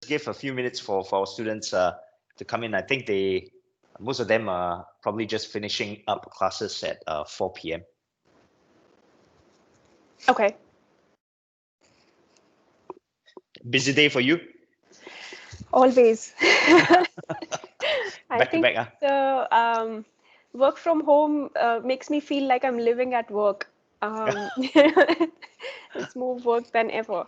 give a few minutes for our students to come in. I think most of them are probably just finishing up classes at 4 p.m. Okay. Busy day for you? Always. Back to back, the work from home makes me feel like I'm living at work. It's more work than ever.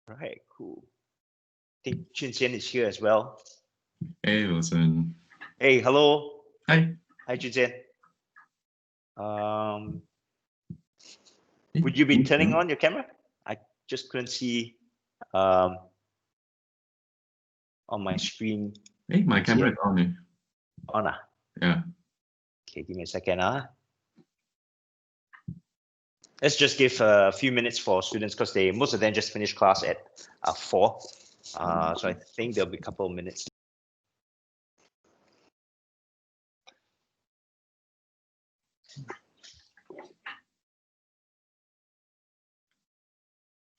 Right, cool. I think Junxian is here as well. Hey, Wilson. Hey, hello. Hi. Hi, Junxian. Would you be turning on your camera? I just couldn't see on my screen. Hey, my camera is on. On? Yeah. Okay, give me a second. Let's just give a few minutes for students because most of them just finished class at 4. So I think there'll be a couple of minutes.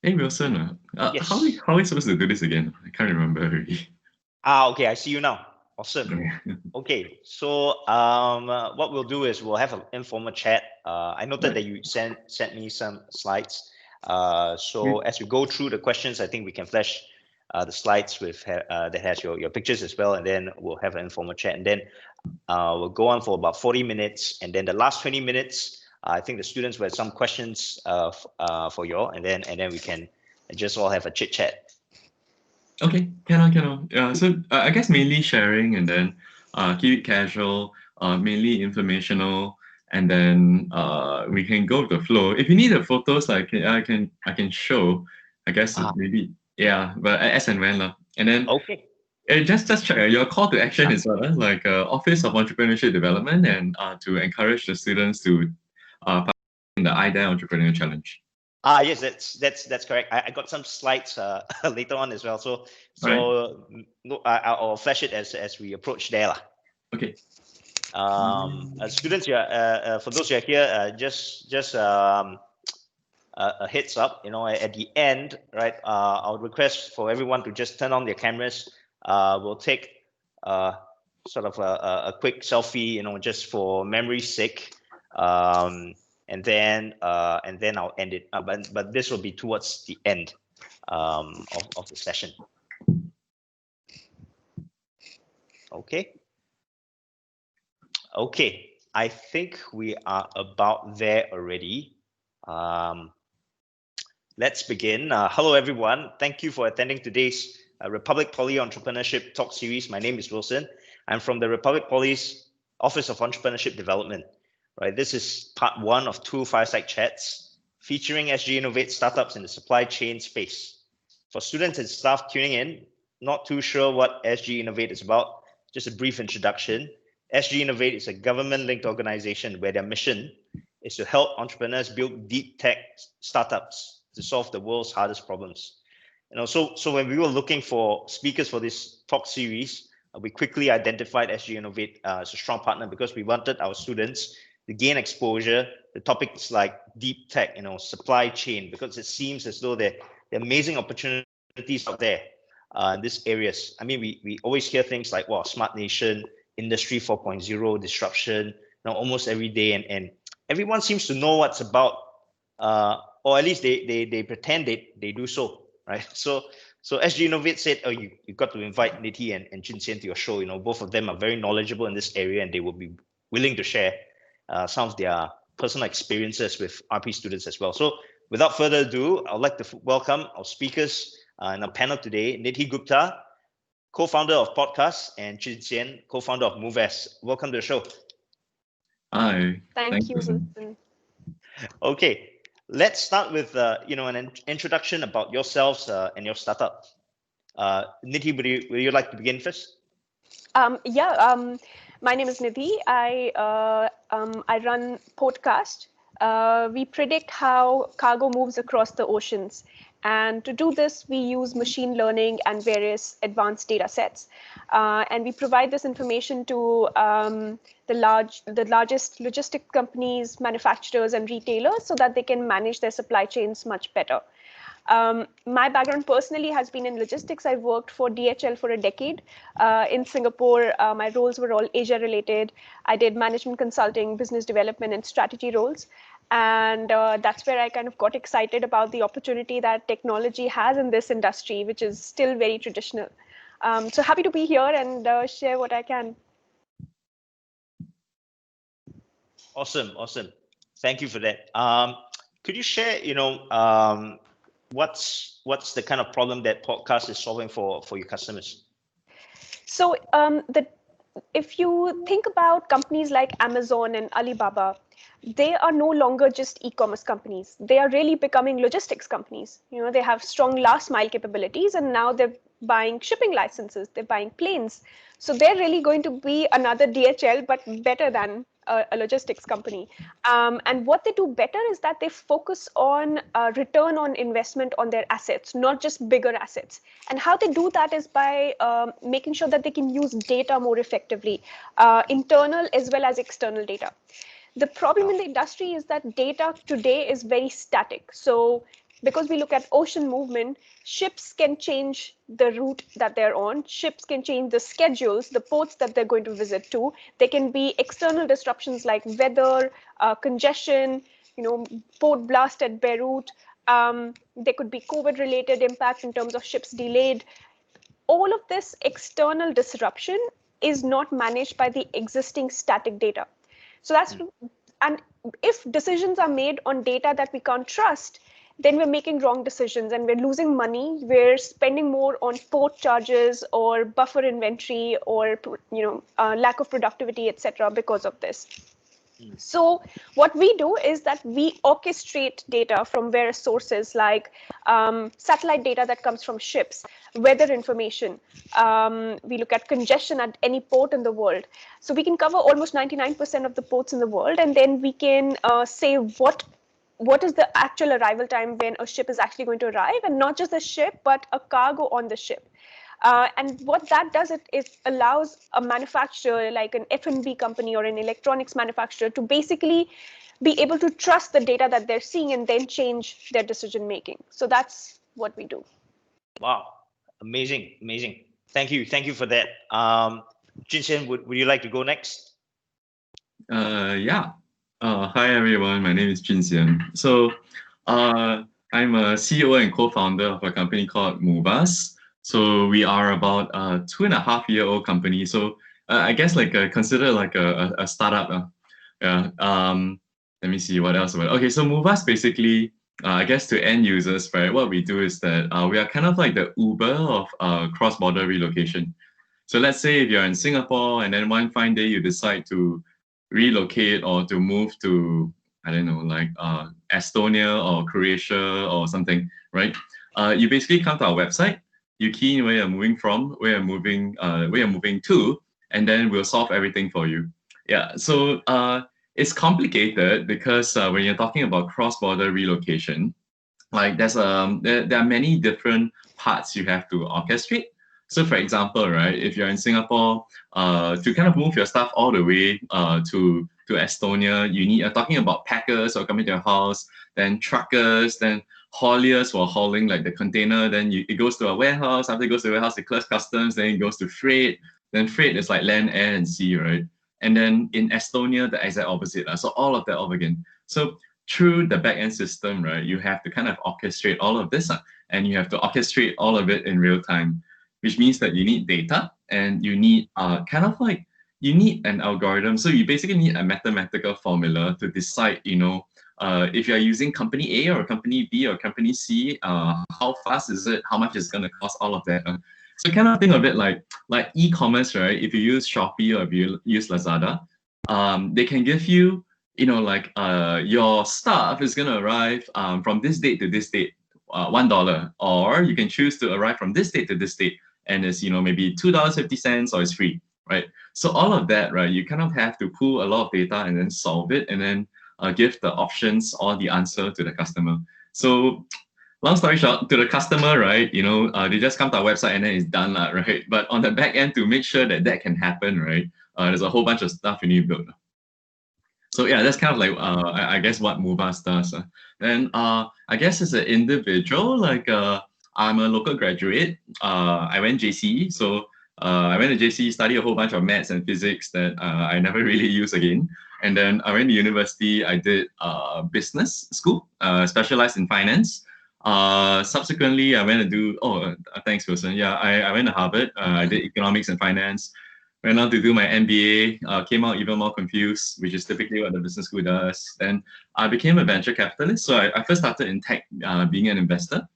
Hey, Wilson. Yes. How are we supposed to do this again? I can't remember already. Okay, I see you now. Awesome. Okay, so what we'll do is we'll have an informal chat. I noted that you sent me some slides. So as we go through the questions, I think we can flash the slides with that has your pictures as well, and then we'll have an informal chat, and then we'll go on for about 40 minutes, and then the last 20 minutes, I think the students will have some questions for you all, and then we can just all have a chit chat. Okay, can. So I guess mainly sharing, and then keep it casual, mainly informational, and then we can go with the flow. If you need the photos, I can show. I guess maybe but as and when and then okay. Just check your call to action is like Office of Entrepreneurship Development, and to encourage the students to participate in the IDA Entrepreneurial Challenge. Yes, that's correct. I got some slides later on as well. So I'll flash it as we approach there. Okay. Students, for those who are here, just a heads up, at the end, right? I'll request for everyone to just turn on their cameras. We'll take sort of a quick selfie, just for memory's sake. And then I'll end it. But this will be towards the end of the session. Okay. Okay. I think we are about there already. Let's begin. Hello, everyone. Thank you for attending today's Republic Poly Entrepreneurship Talk Series. My name is Wilson. I'm from the Republic Poly's Office of Entrepreneurship Development. Right, this is part 1 of 2 fireside chats featuring SG Innovate startups in the supply chain space. For students and staff tuning in, not too sure what SG Innovate is about, just a brief introduction. SG Innovate is a government-linked organization where their mission is to help entrepreneurs build deep tech startups to solve the world's hardest problems. So when we were looking for speakers for this talk series, we quickly identified SG Innovate as a strong partner because we wanted our students to gain exposure to topics like deep tech, supply chain, because it seems as though there are amazing opportunities out there in these areas. I mean, we always hear things like, wow, smart nation, industry 4.0, disruption, almost every day, and everyone seems to know what's about, or at least they pretend they do so, right? So SG Innovate said, oh, you got to invite Nidhi and Junxian to your show. Both of them are very knowledgeable in this area, and they will be willing to share some of their personal experiences with RP students as well. So without further ado, I'd like to welcome our speakers in our panel today, Nidhi Gupta, co-founder of Portcast, and Junxian, co-founder of Moovaz. Welcome to the show. Hi. Thank you, Wilson. Okay, let's start with an introduction about yourselves and your startup. Nidhi, would you like to begin first? My name is Nidhi. I run Portcast. We predict how cargo moves across the oceans. And to do this, we use machine learning and various advanced data sets. And we provide this information to the largest logistic companies, manufacturers, and retailers so that they can manage their supply chains much better. My background personally has been in logistics. I worked for DHL for a decade in Singapore. My roles were all Asia related. I did management consulting, business development, and strategy roles. And that's where I kind of got excited about the opportunity that technology has in this industry, which is still very traditional. So happy to be here and share what I can. Awesome. Thank you for that. Could you share, what's the kind of problem that Portcast is solving for your customers? So if you think about companies like Amazon and Alibaba, they are no longer just e-commerce companies. They are really becoming logistics companies. They have strong last mile capabilities, and now they're buying shipping licenses, they're buying planes. So they're really going to be another DHL, but better than a logistics company. And what they do better is that they focus on return on investment on their assets, not just bigger assets. And how they do that is by making sure that they can use data more effectively, internal as well as external data. The problem in the industry is that data today is very static. So because we look at ocean movement, ships can change the route that they're on. Ships can change the schedules, the ports that they're going to visit to. There can be external disruptions like weather, congestion, port blast at Beirut. There could be COVID-related impact in terms of ships delayed. All of this external disruption is not managed by the existing static data. So and if decisions are made on data that we can't trust, then we're making wrong decisions and we're losing money. We're spending more on port charges or buffer inventory or lack of productivity, etc. because of this. So what we do is that we orchestrate data from various sources like satellite data that comes from ships, weather information. We look at congestion at any port in the world. So we can cover almost 99% of the ports in the world, and then we can say what is the actual arrival time when a ship is actually going to arrive, and not just the ship, but a cargo on the ship. And what that does, it allows a manufacturer like an F&B company or an electronics manufacturer to basically be able to trust the data that they're seeing and then change their decision making. So that's what we do. Wow, amazing. Thank you for that. Junxian, would you like to go next? Yeah. Hi everyone, my name is Junxian. So I'm a CEO and co-founder of a company called Moovaz. So we are about a 2.5-year-old company. So I guess consider like a startup. Yeah. Let me see what else about it. Okay, so Moovaz basically, I guess to end users, right? What we do is that we are kind of like the Uber of cross-border relocation. So let's say if you're in Singapore and then one fine day you decide to relocate or to move to, I don't know, like Estonia or Croatia or something, right? You basically come to our website, you key in where you're moving from, where you're moving to, and then we'll solve everything for you. Yeah, so it's complicated because when you're talking about cross-border relocation, like there are many different parts you have to orchestrate. So for example, right, if you're in Singapore, to kind of move your stuff all the way to Estonia, you need, talking about packers who are coming to your house, then truckers, then hauliers who are hauling like the container, then it goes to a warehouse, after it goes to the warehouse, it clears customs, then it goes to freight, then freight is like land, air, and sea, right? And then in Estonia, the exact opposite. So all of that over again. So through the backend system, right, you have to kind of orchestrate all of this, and you have to orchestrate all of it in real time, which means that you need data and you need you need an algorithm. So you basically need a mathematical formula to decide, if you're using company A or company B or company C, how fast is it? How much is it going to cost? All of that. So kind of think of it like e-commerce, right? If you use Shopee or if you use Lazada, they can give you, your stuff is going to arrive from this date to this date, $1, or you can choose to arrive from this date to this date, and it's maybe $2.50 or it's free, right? So all of that, right, you kind of have to pull a lot of data and then solve it, and then give the options or the answer to the customer. So long story short, to the customer, right, they just come to our website and then it's done, right? But on the back end, to make sure that can happen, right, there's a whole bunch of stuff you need to build. So yeah, that's kind of like I guess what Moovaz does. Then I guess as an individual, like I'm a local graduate. I went JC, so I went to JC, studied a whole bunch of maths and physics that I never really use again. And then I went to university. I did business school, specialized in finance. Subsequently, I went to do. Thanks, Wilson. Yeah, I went to Harvard. I did economics and finance. Went on to do my MBA, came out even more confused, which is typically what the business school does. Then I became a venture capitalist. So I first started in tech, being an investor.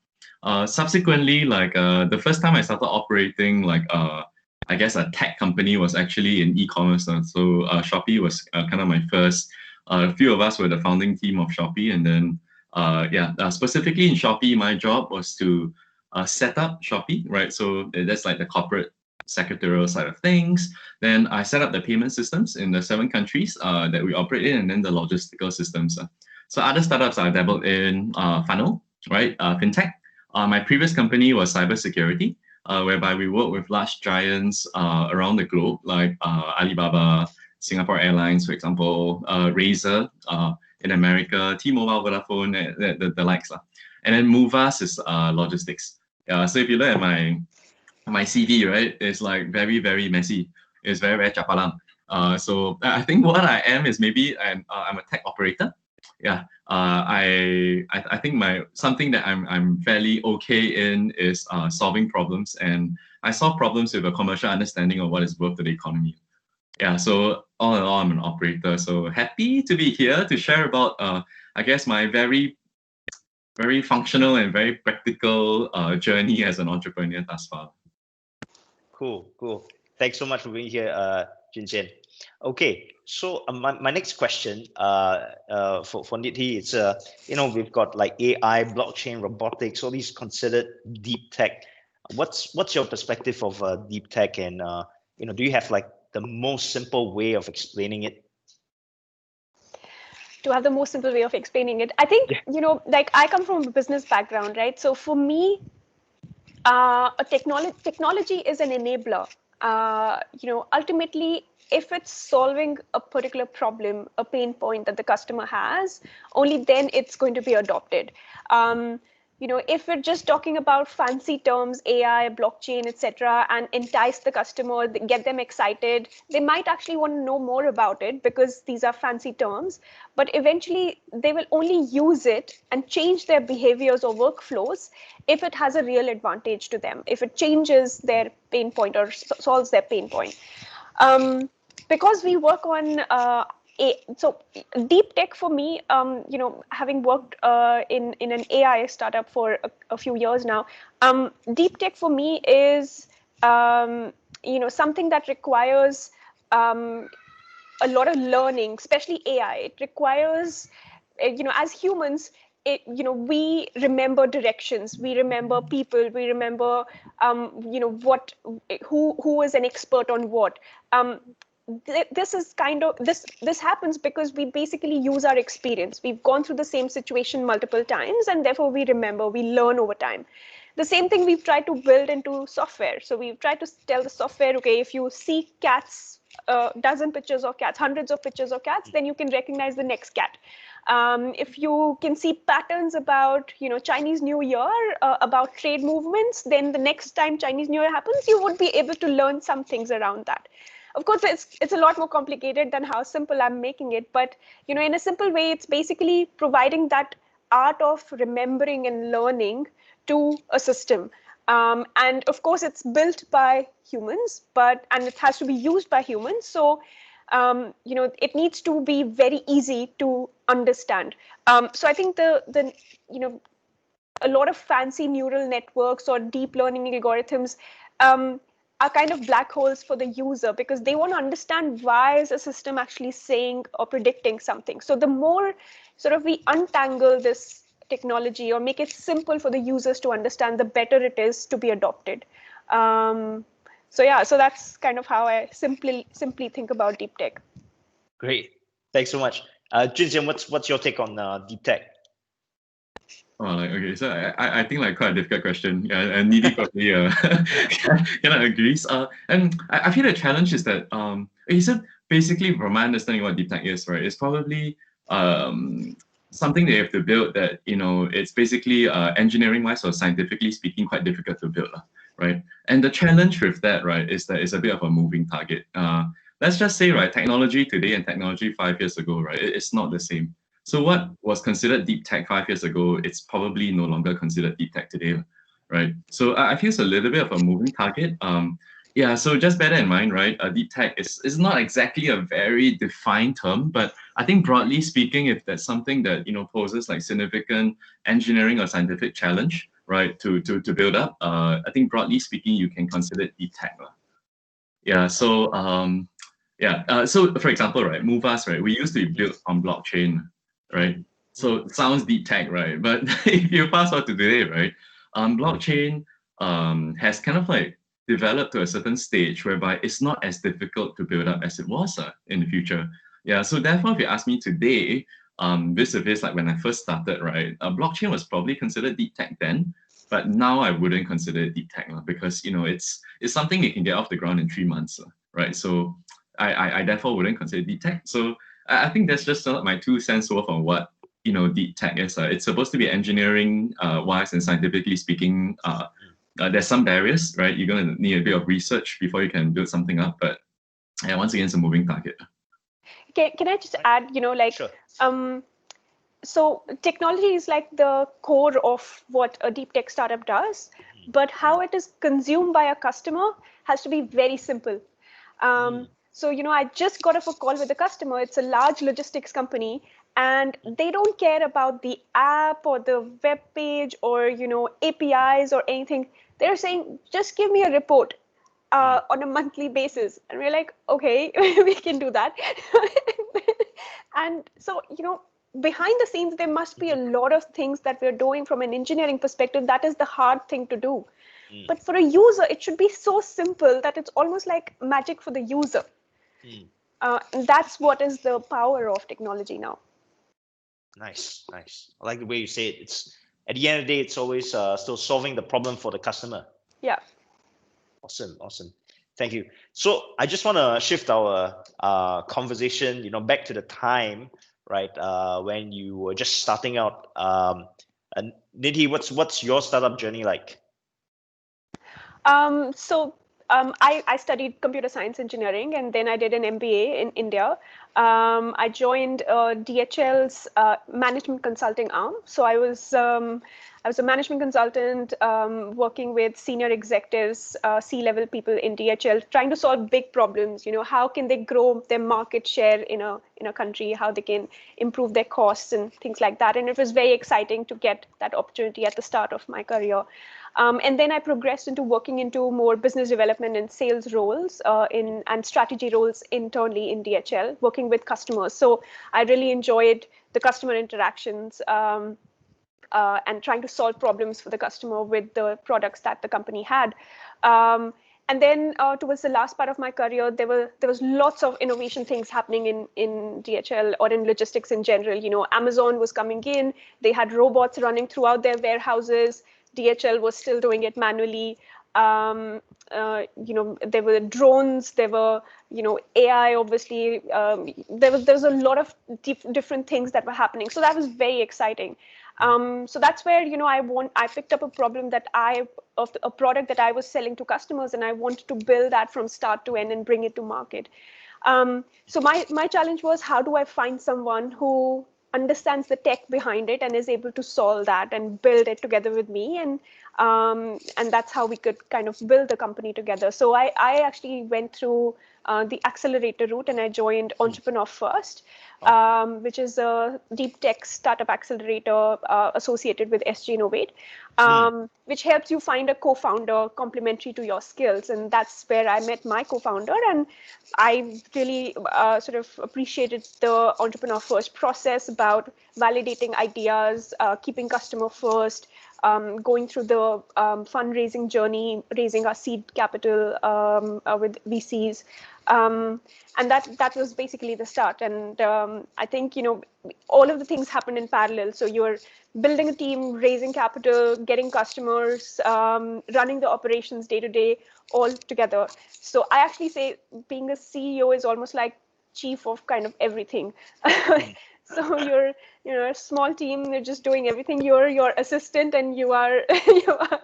Subsequently, like the first time I started operating, like I guess a tech company was actually in e-commerce. So Shopee was kind of my first. A few of us were the founding team of Shopee, and then specifically in Shopee, my job was to set up Shopee, right? So that's like the corporate secretarial side of things. Then I set up the payment systems in the 7 countries that we operate in, and then the logistical systems. So other startups I dabbled in funnel, right? Fintech. My previous company was cybersecurity, whereby we work with large giants around the globe, like Alibaba, Singapore Airlines, for example, Razer in America, T-Mobile, Vodafone, the likes. And then Moovaz is logistics. So if you look at my CV, right, it's like very, very messy. It's very, very chapalang. So I think what I am is maybe I'm a tech operator. Yeah. I think something that I'm fairly okay in is solving problems, and I solve problems with a commercial understanding of what is worth to the economy. Yeah. So all in all, I'm an operator. So happy to be here to share about I guess my very very functional and very practical journey as an entrepreneur thus far. Cool. Thanks so much for being here, Junxian. Okay, so my next question for Nidhi is, we've got like AI, blockchain, robotics, all these considered deep tech. What's your perspective of deep tech, and do you have like the most simple way of explaining it? To have the most simple way of explaining it, I think, like I come from a business background, right? So for me, technology is an enabler. Ultimately, if it's solving a particular problem, a pain point that the customer has, only then it's going to be adopted. If we're just talking about fancy terms, AI, blockchain, etc., and entice the customer, get them excited, they might actually want to know more about it because these are fancy terms. But eventually, they will only use it and change their behaviors or workflows if it has a real advantage to them, if it changes their pain point or solves their pain point. Because we work on so deep tech for me, having worked in an AI startup for a few years now, deep tech for me is something that requires a lot of learning, especially AI. It requires, as humans, we remember directions, we remember people, we remember who is an expert on what. This is kind of this happens because we basically use our experience. We've gone through the same situation multiple times, and therefore we remember, we learn over time. The same thing we've tried to build into software. So we've tried to tell the software, okay, if you see cats, dozen pictures of cats, hundreds of pictures of cats, then you can recognize the next cat. If you can see patterns about Chinese New Year, about trade movements, then the next time Chinese New Year happens, you would be able to learn some things around that. Of course, it's a lot more complicated than how simple I'm making it. But in a simple way, it's basically providing that art of remembering and learning to a system. And of course, it's built by humans, and it has to be used by humans. So it needs to be very easy to understand. So I think the a lot of fancy neural networks or deep learning algorithms are kind of black holes for the user, because they want to understand why is a system actually saying or predicting something. So the more sort of we untangle this technology or make it simple for the users to understand, the better it is to be adopted. So that's kind of how I simply think about deep tech. Great, thanks so much. Junxian, what's your take on deep tech? Oh, like, okay, so I think like quite a difficult question. Yeah, and Nidhi probably cannot agrees. And I feel the challenge is that okay, so basically from my understanding what deep tech is, right, it's probably something they have to build that, you know, it's basically engineering wise or scientifically speaking quite difficult to build, right? And the challenge with that, right, is that it's a bit of a moving target. Let's just say, right, technology today and technology 5 years ago, right, it's not the same. So what was considered deep tech 5 years ago, it's probably no longer considered deep tech today, right? So I feel it's a little bit of a moving target. Yeah, so just bear that in mind, right? Deep tech is not exactly a very defined term, but I think broadly speaking, if there's something that, you know, poses like significant engineering or scientific challenge, right, to build up, I think broadly speaking, you can consider it deep tech. Yeah, so so for example, right, Moovaz, right, we used to be built on blockchain, right? So it sounds deep tech, right? But if you fast forward to today, right, blockchain has kind of like developed to a certain stage whereby it's not as difficult to build up as it was in the future. Yeah, so therefore, if you ask me today, vis-a-vis like when I first started, right, blockchain was probably considered deep tech then, but now I wouldn't consider it deep tech because, you know, it's something you can get off the ground in 3 months, right? So I therefore wouldn't consider it deep tech. So I think that's just my 2 cents worth on what, you know, deep tech is. It's supposed to be engineering wise and scientifically speaking. There's some barriers, right? You're going to need a bit of research before you can build something up. But yeah, once again, it's a moving target. Can I just add, you know, like, Sure. So technology is like the core of what a deep tech startup does, but how it is consumed by a customer has to be very simple. So, you know, I just got off a call with a customer. It's a large logistics company, and they don't care about the app or the web page or, you know, APIs or anything. They're saying, just give me a report on a monthly basis. And we're like, okay, we can do that. And so, you know, behind the scenes, there must be a lot of things that we're doing from an engineering perspective. That is the hard thing to do. But for a user, it should be so simple that it's almost like magic for the user. And that's what is the power of technology now. Nice. I like the way you say it. It's at the end of the day, it's always still solving the problem for the customer. Yeah. Awesome. Thank you. So I just want to shift our conversation, you know, back to the time, right, when you were just starting out. And Nidhi, what's your startup journey like? I studied computer science engineering, and then I did an MBA in India. I joined DHL's management consulting arm. So I was a management consultant working with senior executives, C-level people in DHL, trying to solve big problems. You know, how can they grow their market share in a country? How they can improve their costs and things like that. And it was very exciting to get that opportunity at the start of my career. And then I progressed into working into more business development and sales roles and strategy roles internally in DHL, working with customers. So I really enjoyed the customer interactions and trying to solve problems for the customer with the products that the company had. And then towards the last part of my career, there was lots of innovation things happening in DHL or in logistics in general. You know, Amazon was coming in. They had robots running throughout their warehouses. DHL was still doing it manually. You know, there were drones, there were, you know, AI, obviously. There was a lot of different things that were happening. So that was very exciting. So that's where, you know, I picked up a problem a product that I was selling to customers, and I wanted to build that from start to end and bring it to market. So my challenge was, how do I find someone who understands the tech behind it and is able to solve that and build it together with me, and that's how we could kind of build the company together. So I actually went through the accelerator route, and I joined Entrepreneur First, which is a deep tech startup accelerator associated with SG Innovate, which helps you find a co-founder complementary to your skills. And that's where I met my co-founder, and I really sort of appreciated the Entrepreneur First process about validating ideas, keeping customer first, going through the fundraising journey, raising our seed capital with VCs, And that was basically the start. And I think, all of the things happened in parallel. So you're building a team, raising capital, getting customers, running the operations day to day, all together. So I actually say being a CEO is almost like chief of kind of everything. So you're, a small team, you're just doing everything. You're your assistant, and you are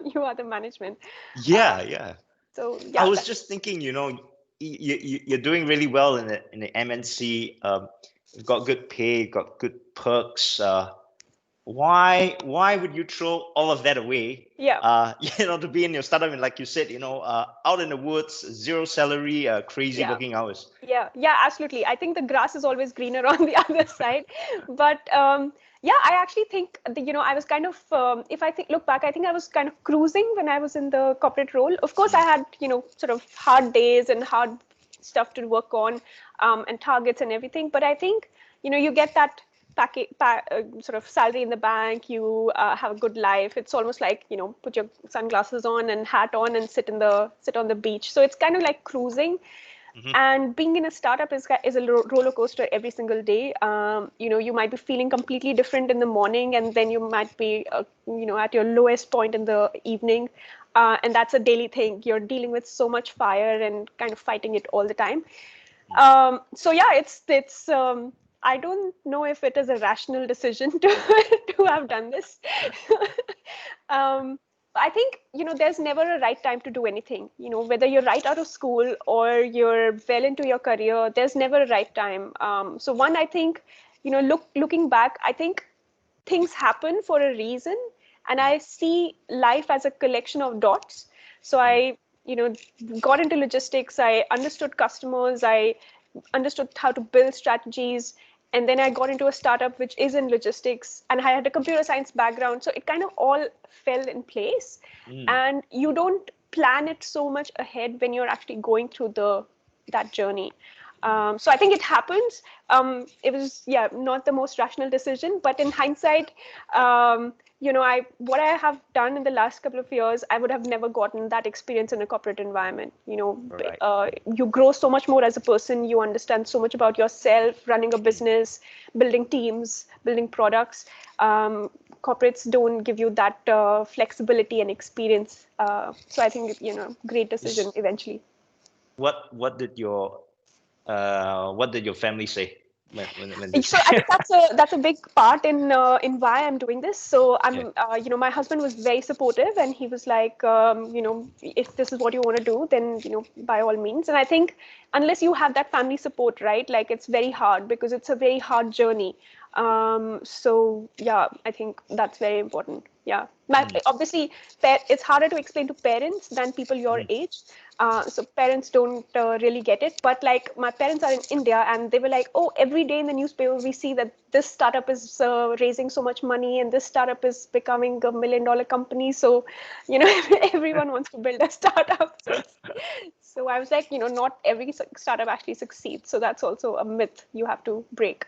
you are the management. Yeah. So I yeah, was just thinking, you're doing really well in the MNC. You've got good pay, got good perks. Why would you throw all of that away? yeah, To be in your startup and, like you said, out in the woods, zero salary, crazy yeah. working hours. Yeah, absolutely. I think the grass is always greener on the other side. But yeah, I actually think I was kind of, if I look back, I think I was kind of cruising when I was in the corporate role. Of course, I had, sort of hard days and hard stuff to work on, and targets and everything. But I think, you get that sort of salary in the bank, you have a good life. It's almost like, put your sunglasses on and hat on and sit on the beach. So it's kind of like cruising. And being in a startup is a roller coaster every single day. You might be feeling completely different in the morning, and then you might be, at your lowest point in the evening. And that's a daily thing. You're dealing with so much fire and kind of fighting it all the time. So yeah, it's. I don't know if it is a rational decision to have done this. um, I think, there's never a right time to do anything. Whether you're right out of school or you're well into your career, there's never a right time. So one, I think, looking back, I think things happen for a reason, and I see life as a collection of dots. So I, got into logistics. I understood customers. I understood how to build strategies. And then I got into a startup which is in logistics, and I had a computer science background. So it kind of all fell in place. And you don't plan it so much ahead when you're actually going through that journey. So I think it happens. It was, not the most rational decision, but in hindsight, what I have done in the last couple of years, I would have never gotten that experience in a corporate environment. Right. You grow so much more as a person. You understand so much about yourself, running a business, building teams, building products. Corporates don't give you that flexibility and experience. So I think, great decision eventually. What did your family say when this? So I think that's a big part in why I'm doing this. So I'm, my husband was very supportive, and he was like, if this is what you want to do, then, by all means. And I think unless you have that family support, right, like it's very hard because it's a very hard journey. So yeah, I think that's very important. Yeah, obviously, it's harder to explain to parents than people your age. So parents don't really get it. But like my parents are in India, and they were like, oh, every day in the newspaper we see that this startup is raising so much money, and this startup is becoming $1 million company. So, everyone wants to build a startup. So I was like, not every startup actually succeeds. So that's also a myth you have to break.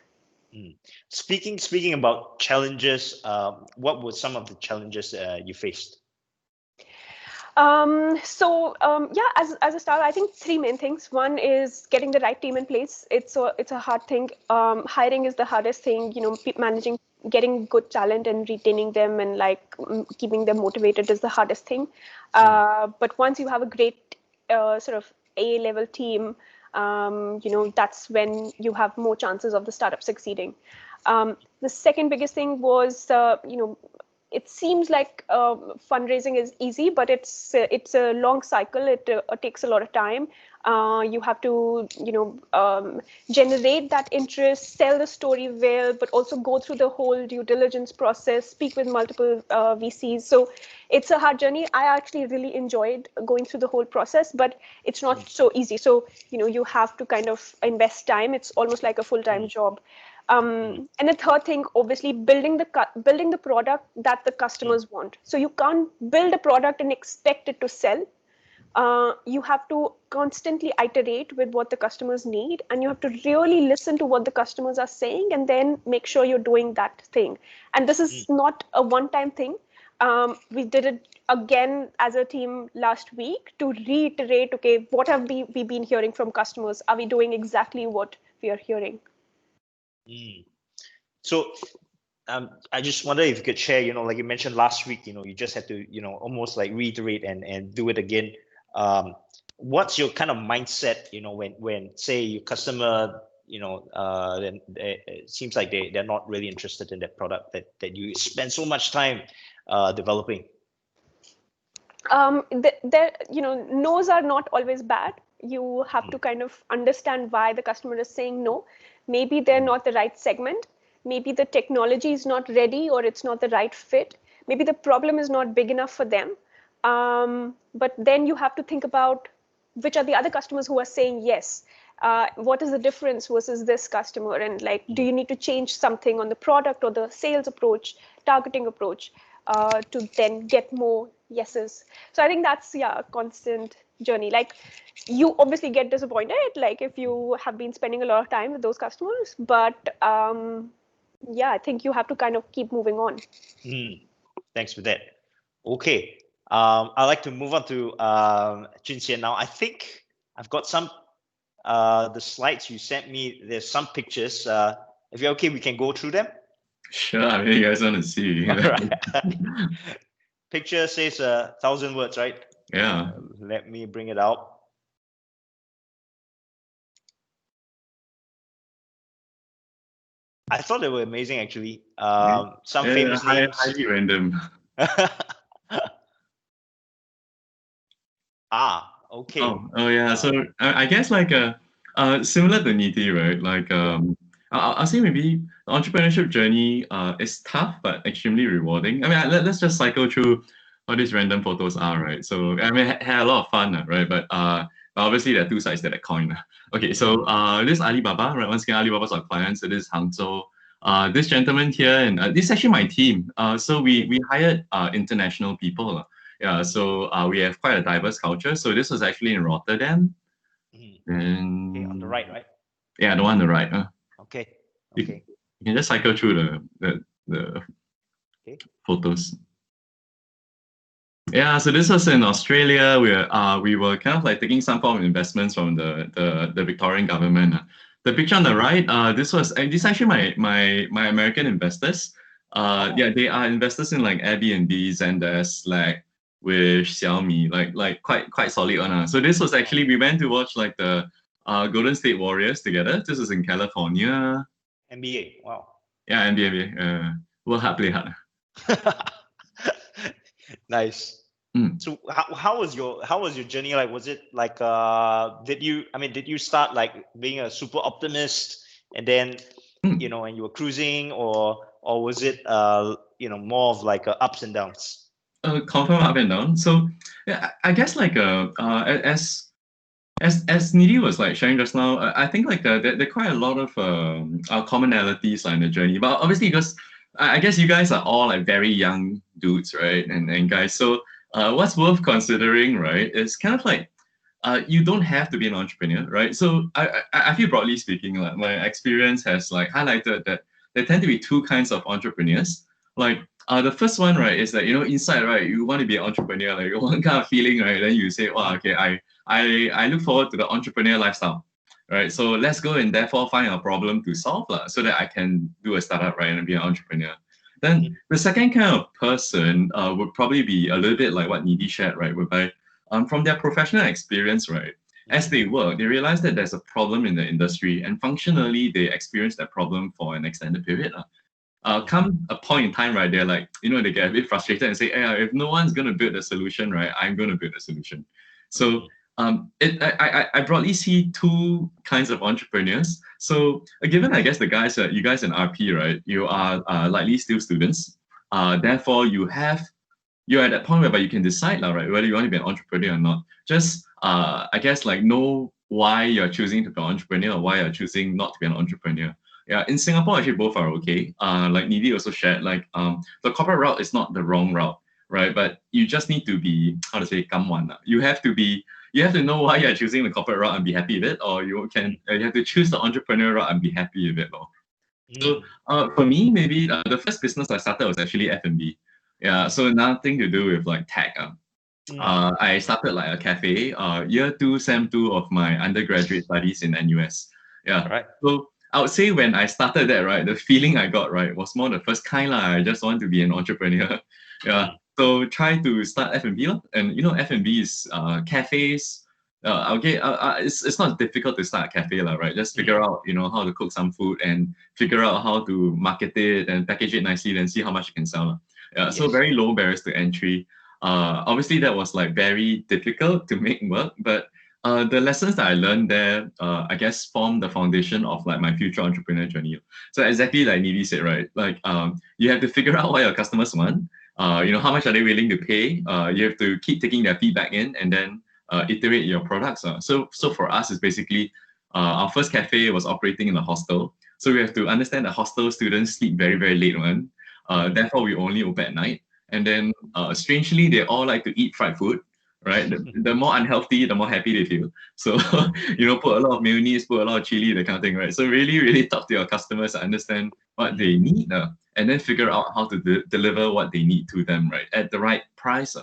Speaking about challenges, what were some of the challenges you faced? As a startup, I think three main things. One is getting the right team in place. It's a hard thing. Hiring is the hardest thing. Managing, getting good talent and retaining them, and like keeping them motivated is the hardest thing. But once you have a great sort of A-level team, that's when you have more chances of the startup succeeding. The second biggest thing was, it seems like fundraising is easy, but it's a long cycle. It takes a lot of time. You have to, generate that interest, sell the story well, but also go through the whole due diligence process, speak with multiple VCs. So it's a hard journey. I actually really enjoyed going through the whole process, but it's not so easy. So, you have to kind of invest time. It's almost like a full-time job. And the third thing, obviously, building the product that the customers want. So you can't build a product and expect it to sell. You have to constantly iterate with what the customers need, and you have to really listen to what the customers are saying, and then make sure you're doing that thing. And this is not a one-time thing. We did it again as a team last week to reiterate, okay, what have we been hearing from customers? Are we doing exactly what we are hearing? So I just wonder if you could share, like you mentioned last week, you just had to, almost like reiterate and do it again. What's your kind of mindset, when say your customer, then it seems like they're not really interested in that product that you spend so much time developing? No's are not always bad. You have to kind of understand why the customer is saying no. Maybe they're not the right segment. Maybe the technology is not ready, or it's not the right fit. Maybe the problem is not big enough for them. But then you have to think about which are the other customers who are saying yes. What is the difference versus this customer? And like, do you need to change something on the product or the sales approach, targeting approach, to then get more yeses? So I think that's a constant journey. Like, you obviously get disappointed, like if you have been spending a lot of time with those customers, but I think you have to kind of keep moving on. Thanks for that. Okay, I'd like to move on to Junxian now. I think I've got some the slides you sent me. There's some pictures. If you're okay, we can go through them. Sure, I mean, you guys want to see. Right. Picture says 1,000 words, right? Yeah. Let me bring it out. I thought they were amazing, actually. Some famous names. Highly random. Okay. Oh yeah. So I guess like similar to Nidhi, right? Like I'll say maybe the entrepreneurship journey is tough but extremely rewarding. I mean, let's just cycle through what these random photos are, right? So I mean, had a lot of fun, right? But obviously there are two sides to that coin. Okay, so this is Alibaba, right? Once again, Alibaba's our client. So this is Hangzhou. This gentleman here, and this is actually my team. So we hired international people. Yeah, so we have quite a diverse culture. So this was actually in Rotterdam. And okay, on the right, right? Yeah, the one on the right. Okay. You can just cycle through the photos. Yeah, so this was in Australia. We were kind of like taking some form of investments from the Victorian government. The picture on the right, this is actually my American investors. Yeah, they are investors in like Airbnb, Zendesk, Slack, with Xiaomi, like quite solid one. So this was actually, we went to watch like the Golden State Warriors together. This is in California. NBA. Wow. Yeah, NBA. Work hard, play hard. Nice. So how was your journey like? Was it like did you start like being a super optimist and then and you were cruising, or was it more of like ups and downs? Confirm up and down. So yeah, I guess like as Nidhi was like sharing just now, I think like there are quite a lot of commonalities in the journey. But obviously, because I guess you guys are all like very young dudes, right? And guys, so what's worth considering, right, is kind of like you don't have to be an entrepreneur, right? So I feel broadly speaking, like my experience has like highlighted that there tend to be two kinds of entrepreneurs. Like the first one, right, is that inside, right, you want to be an entrepreneur, like one kind of feeling, right? Then you say, wow, okay, I look forward to the entrepreneur lifestyle, right? So let's go and therefore find a problem to solve, so that I can do a startup, right, and be an entrepreneur. Then the second kind of person would probably be a little bit like what Nidhi shared, right, whereby from their professional experience, right, as they work, they realize that there's a problem in the industry, and functionally they experience that problem for an extended period. Come a point in time, right, they're like, they get a bit frustrated and say, hey, if no one's going to build a solution, right, I'm going to build a solution. So I broadly see two kinds of entrepreneurs. So given, I guess, you guys in RP, right, you are likely still students. Therefore, you're at that point whereby you can decide, right, whether you want to be an entrepreneur or not. Just, I guess, like know why you're choosing to be an entrepreneur or why you're choosing not to be an entrepreneur. Yeah, in Singapore, actually, both are okay. Like Nidhi also shared, like the corporate route is not the wrong route, right? But you just need to be, how to say, kamwan. You have to know why you're choosing the corporate route and be happy with it, or you have to choose the entrepreneur route and be happy with it. So for me, maybe the first business I started was actually F&B. Yeah, so nothing to do with like tech. I started like a cafe, year two, sem two of my undergraduate studies in NUS. Yeah. All right. So I would say when I started that, right, the feeling I got, right, was more the first kind lah. I just want to be an entrepreneur. Yeah. So try to start F&B lah. And you know, F&B is cafes. Okay, it's not difficult to start a cafe lah, right? Just figure out, you know, how to cook some food and figure out how to market it and package it nicely, then see how much you can sell lah. Yeah. So Yes. very low barriers to entry. Obviously that was like very difficult to make work, but the lessons that I learned there, I guess, formed the foundation of like my future entrepreneur journey. So exactly like Nidhi said, right? Like you have to figure out what your customers want. You know, how much are they willing to pay? You have to keep taking their feedback in and then iterate your products. So for us, it's basically our first cafe was operating in a hostel. So we have to understand that hostel students sleep very, very late one. Therefore, we only open at night. And then strangely, they all like to eat fried food, right? The more unhealthy, the more happy they feel. So, you know, put a lot of mayonnaise, put a lot of chili, that kind of thing, right? So really, really talk to your customers, understand what they need, and then figure out how to deliver what they need to them, right? At the right price.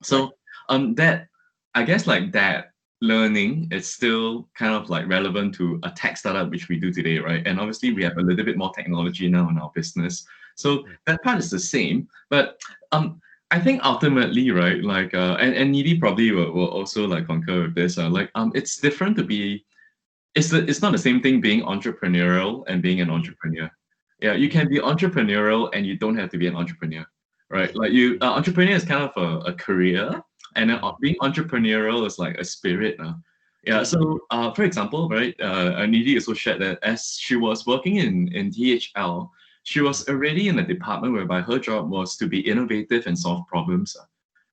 So that, I guess like that learning is still kind of like relevant to a tech startup, which we do today, right? And obviously we have a little bit more technology now in our business. So that part is the same, but I think ultimately, right, like and Nidhi probably will also like concur with this. It's different to be. It's not the same thing being entrepreneurial and being an entrepreneur. Yeah, you can be entrepreneurial and you don't have to be an entrepreneur, right? Like you, entrepreneur is kind of a career, and then being entrepreneurial is like a spirit. Yeah. So, for example, right, Nidhi also shared that as she was working in DHL, she was already in a department whereby her job was to be innovative and solve problems,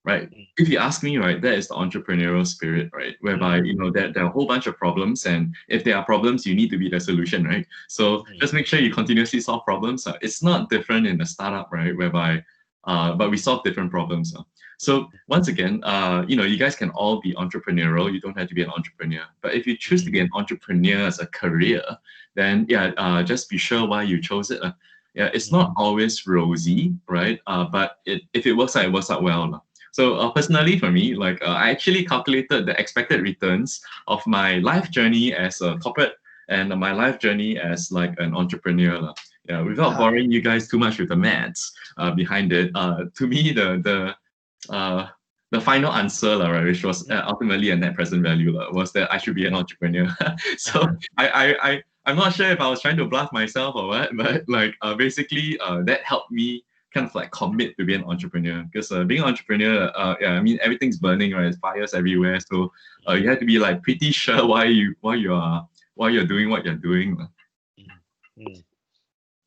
right? If you ask me, right, that is the entrepreneurial spirit, right? Whereby, you know, there are a whole bunch of problems, and if there are problems, you need to be the solution, right? So just make sure you continuously solve problems. It's not different in a startup, right? Whereby, but we solve different problems. So once again, you know, you guys can all be entrepreneurial. You don't have to be an entrepreneur. But if you choose to be an entrepreneur as a career, then yeah, just be sure why you chose it. Yeah, it's not always rosy, right? But if it works out, it works out well. So personally for me, like I actually calculated the expected returns of my life journey as a corporate and my life journey as like an entrepreneur. Yeah, without boring you guys too much with the maths behind it, to me the final answer, right, which was ultimately a net present value, was that I should be an entrepreneur. So I'm not sure if I was trying to bluff myself or what, but like basically that helped me kind of like commit to be an entrepreneur, because being an entrepreneur, yeah, I mean everything's burning, right? There's fires everywhere, so you have to be like pretty sure why you're doing what you're doing.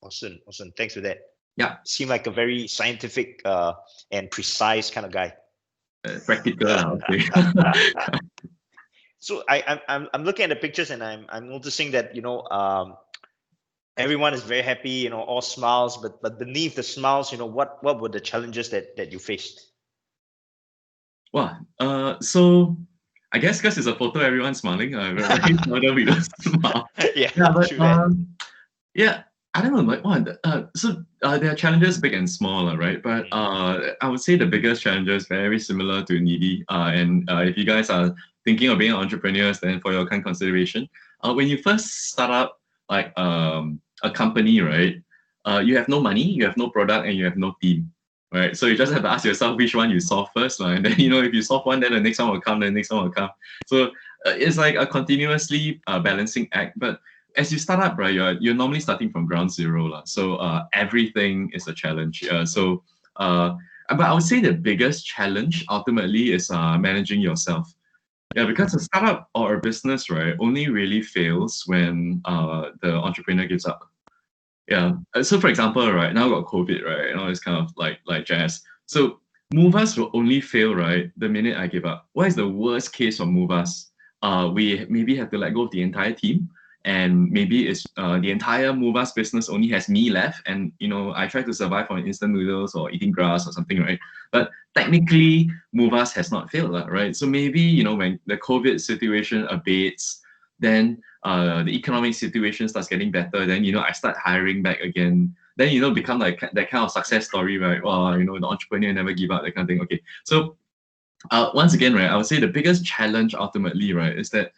Awesome. Thanks for that. Yeah, seem like a very scientific and precise kind of guy. Practical, okay. So I'm looking at the pictures and I'm noticing that, you know, everyone is very happy, you know, all smiles, but beneath the smiles, you know, what were the challenges that you faced? Well, so I guess because it's a photo, everyone's smiling. Very seldom we don't smile. Yeah, but yeah, I don't know, like there are challenges big and small, right? But I would say the biggest challenges very similar to Nidhi. And if you guys are thinking of being entrepreneurs, then for your kind consideration, when you first start up like a company, right? You have no money, you have no product, and you have no team, right? So you just have to ask yourself which one you solve first, and then, you know, if you solve one, then the next one will come, then the next one will come. So it's like a continuously balancing act. But as you start up, right, you're normally starting from ground zero, so everything is a challenge. But I would say the biggest challenge ultimately is managing yourself. Yeah, because a startup or a business, right, only really fails when the entrepreneur gives up. Yeah. So for example, right, now got COVID, right, and all this kind of like jazz. So Moovaz will only fail, right, the minute I give up. What is the worst case for Moovaz? We maybe have to let go of the entire team, and maybe it's the entire Moovaz business only has me left, and you know, I try to survive on instant noodles or eating grass or something, right? But technically Moovaz has not failed, right? So maybe, you know, when the COVID situation abates, then the economic situation starts getting better, then, you know, I start hiring back again. then become like that kind of success story, right? Well, the entrepreneur never give up, that kind of thing. Okay, so once again, right, I would say the biggest challenge ultimately, right, is that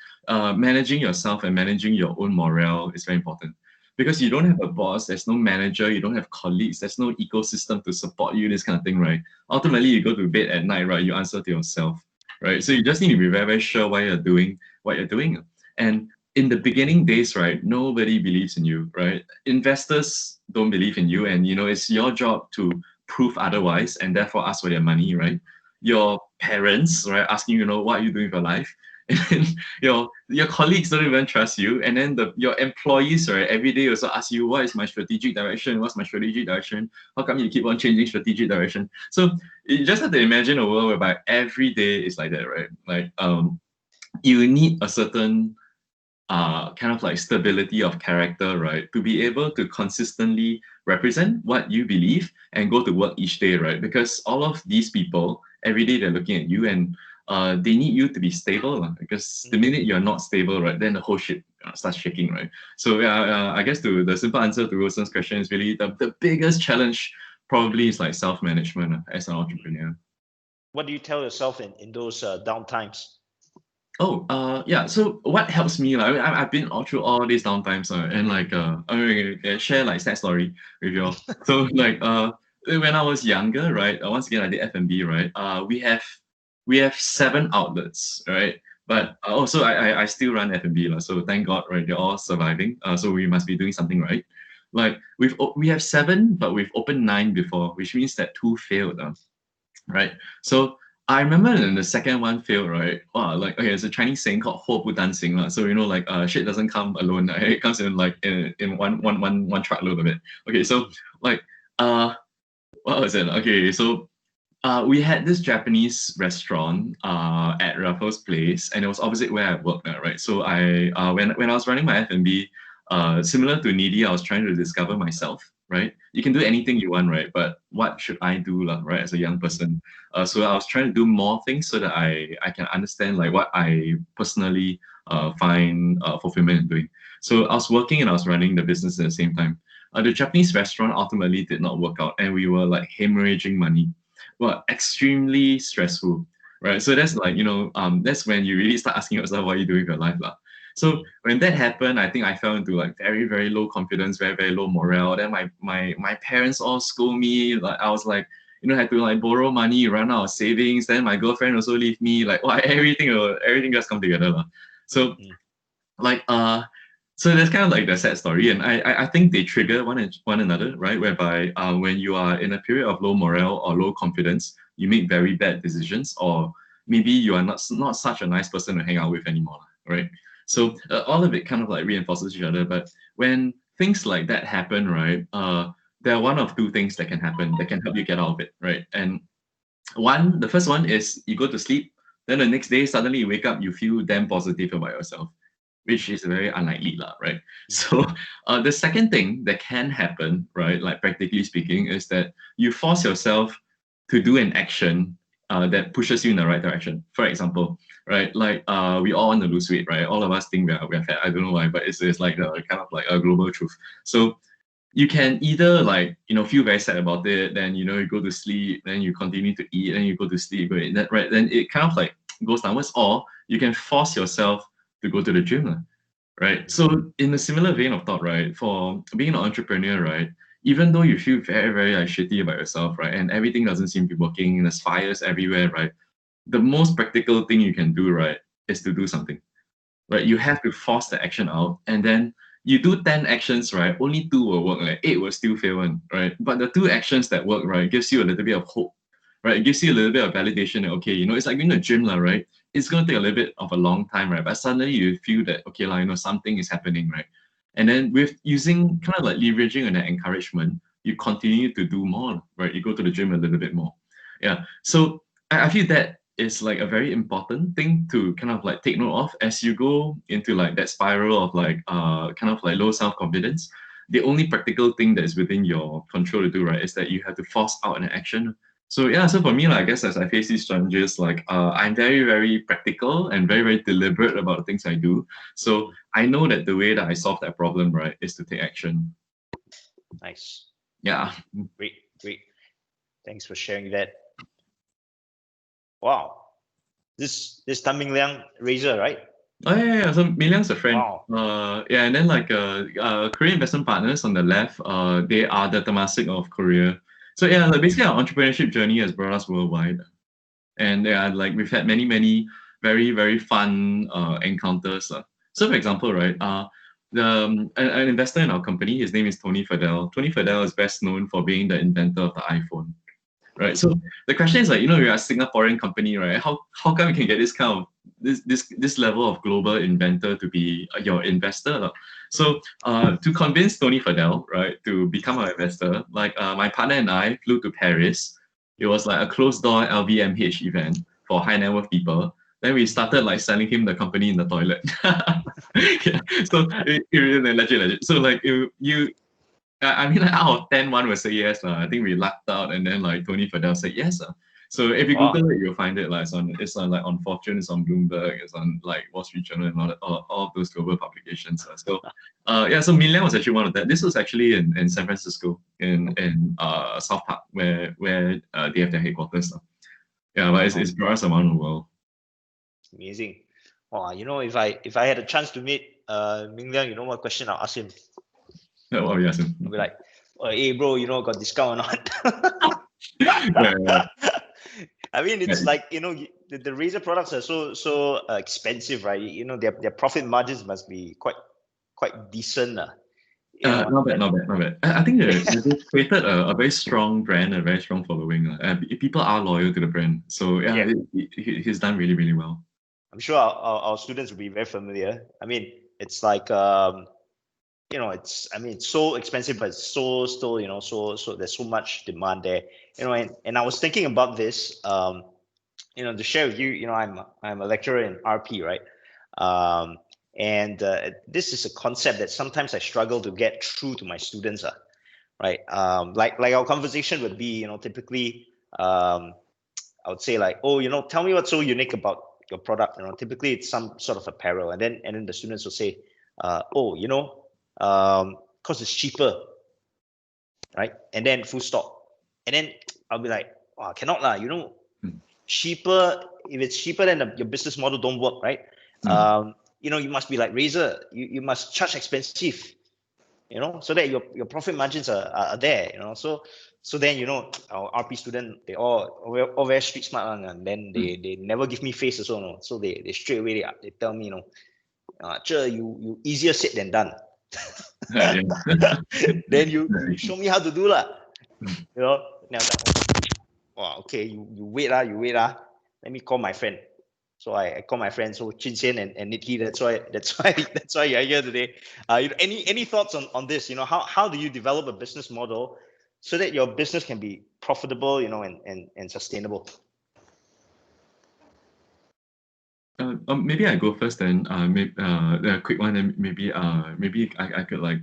managing yourself and managing your own morale is very important. Because you don't have a boss, there's no manager, you don't have colleagues, there's no ecosystem to support you, this kind of thing, right? Ultimately, you go to bed at night, right? You answer to yourself, right? So you just need to be very, very sure why you're doing what you're doing. And in the beginning days, right, nobody believes in you, right? Investors don't believe in you, and it's your job to prove otherwise, and therefore ask for their money, right? Your parents, right, asking what are you doing with your life, and then your colleagues don't even trust you, and then your employees, right, every day also ask you, what is my strategic direction? What's my strategic direction? How come you keep on changing strategic direction? So you just have to imagine a world whereby every day is like that, right? Like you need a certain kind of like stability of character, right, to be able to consistently represent what you believe and go to work each day, right? Because all of these people, every day they're looking at you, and they need you to be stable, because the minute you're not stable, right, then the whole shit starts shaking, right? So yeah, I guess the simple answer to Wilson's question is really the biggest challenge probably is like self-management as an entrepreneur. What do you tell yourself in those down times? Oh, yeah. So what helps me, like, I've been all through all these downtimes, and like, share like sad story with you all. So like, when I was younger, right? Once again, I did F&B, right? We have 7 outlets, right? But also, I still run F&B, so thank God, right? They're all surviving. So we must be doing something right. Like we have 7, but we've opened 9 before, which means that 2 failed, right? So I remember in the second one failed, right? Wow, like, okay, it's a Chinese saying called 祸不单行, so like shit doesn't come alone, right? It comes in like in one truckload of it. Okay, so like what was it? Okay, so we had this Japanese restaurant at Raffles Place, and it was opposite where I worked at, right? So I when I was running my F&B, similar to Nidhi, I was trying to discover myself, right? You can do anything you want, right? But what should I do, right, as a young person? So I was trying to do more things so that I can understand like what I personally find fulfillment in doing. So I was working and I was running the business at the same time. The Japanese restaurant ultimately did not work out, and we were like hemorrhaging money. Well, extremely stressful, right? So that's like, that's when you really start asking yourself what you doing with your life, lah. So when that happened, I think I fell into like very, very low confidence, very, very low morale. Then my parents all scold me. Like I was like, had to like borrow money, run out of savings. Then my girlfriend also leave me. Like, why everything just come together, lah. So like so that's kind of like the sad story, and I think they trigger one another, right? Whereby when you are in a period of low morale or low confidence, you make very bad decisions, or maybe you are not such a nice person to hang out with anymore, right? So all of it kind of like reinforces each other. But when things like that happen, right, there are one of 2 things that can happen that can help you get out of it, right? And the first one is you go to sleep, then the next day suddenly you wake up, you feel damn positive about yourself, which is very unlikely, right? So the second thing that can happen, right, like practically speaking, is that you force yourself to do an action that pushes you in the right direction. For example, right, like we all want to lose weight, right? All of us think we're fat. I don't know why, but it's like kind of like a global truth. So you can either like feel very sad about it, then you go to sleep, then you continue to eat, then you go to sleep, right? Then it kind of like goes downwards, or you can force yourself to go to the gym, right? So in a similar vein of thought, right, for being an entrepreneur, right, even though you feel very, very like shitty about yourself, right, and everything doesn't seem to be working, there's fires everywhere, right, the most practical thing you can do, right, is to do something, right? You have to force the action out, and then you do 10 actions, right, only 2 will work, like 8 will still fail one, right? But the 2 actions that work, right, gives you a little bit of hope, right? It gives you a little bit of validation that, okay, it's like going to the gym, right? It's going to take a little bit of a long time, right? But suddenly you feel that, okay, something is happening, right? And then with using kind of like leveraging on that encouragement, you continue to do more, right? You go to the gym a little bit more. Yeah. So I feel that is like a very important thing to kind of like take note of as you go into like that spiral of like kind of like low self-confidence. The only practical thing that is within your control to do, right, is that you have to force out an action. So yeah, so for me, like, I guess as I face these challenges, like I'm very, very practical and very, very deliberate about the things I do. So I know that the way that I solve that problem, right, is to take action. Nice. Yeah. Great. Thanks for sharing that. Wow. This Tan Ming Liang Razor, right? Oh yeah. So Mei Liang's a friend. Wow. Yeah, and then like Korean investment partners on the left, they are the Temasek of Korea. So yeah, like basically our entrepreneurship journey has brought us worldwide. And yeah, like we've had many very very fun encounters. So for example, right, an investor in our company, his name is Tony Fadell. Tony Fadell is best known for being the inventor of the iPhone, right? So the question is like, we are a Singaporean company, right? How come we can get this kind of this level of global inventor to be your investor? So to convince Tony Fadell, right, to become our investor, like my partner and I flew to Paris. It was like a closed door LVMH event for high net worth people. Then we started like selling him the company in the toilet. Yeah. So legit. So like I mean, like, out of 10, one will say yes. I think we lucked out, and then like Tony Fadell said yes. So if you Wow. Google it, you'll find it. Like it's on like on Fortune, it's on Bloomberg, it's on like Wall Street Journal, and all of those global publications. So yeah, so Min Liang was actually one of that. This was actually in San Francisco, in South Park, where they have their headquarters. Yeah, but it's brought us around the world. Amazing. Wow, if I had a chance to meet Ming Liang, you know what question I'll ask him? Oh yes. I'll be like, oh, hey bro, got discount or not? Yeah. I mean, it's like, the razor products are so expensive, right? Their profit margins must be quite decent. Not bad. I think they've created a very strong brand, a very strong following. People are loyal to the brand. So yeah, he's done really, really well. I'm sure our students will be very familiar. I mean, it's like it's so expensive, but it's so still, so there's so much demand there. And I was thinking about this, to share with you, I'm a lecturer in RP, right? And this is a concept that sometimes I struggle to get through to my students, right? Like our conversation would be, typically, I would say like, oh, tell me what's so unique about your product. Typically it's some sort of apparel, and then the students will say, oh, because it's cheaper, right? And then full stop. And then I'll be like, oh, cannot lah, cheaper. If it's cheaper, then your business model don't work, right? You must be like Razer. You must charge expensive, so that your profit margins are there, So then, our RP student, they all very street smart, and then they never give me face also, no. So they straight away they tell me, you easier said than done. Then you show me how to do lah. Now wow, okay, you wait lah. Let me call my friend. So I call my friend, so Junxian and Nidhi. That's why you're here today. Any thoughts on this? How do you develop a business model so that your business can be profitable, and sustainable? Maybe I go first, then maybe a quick one, and maybe I could like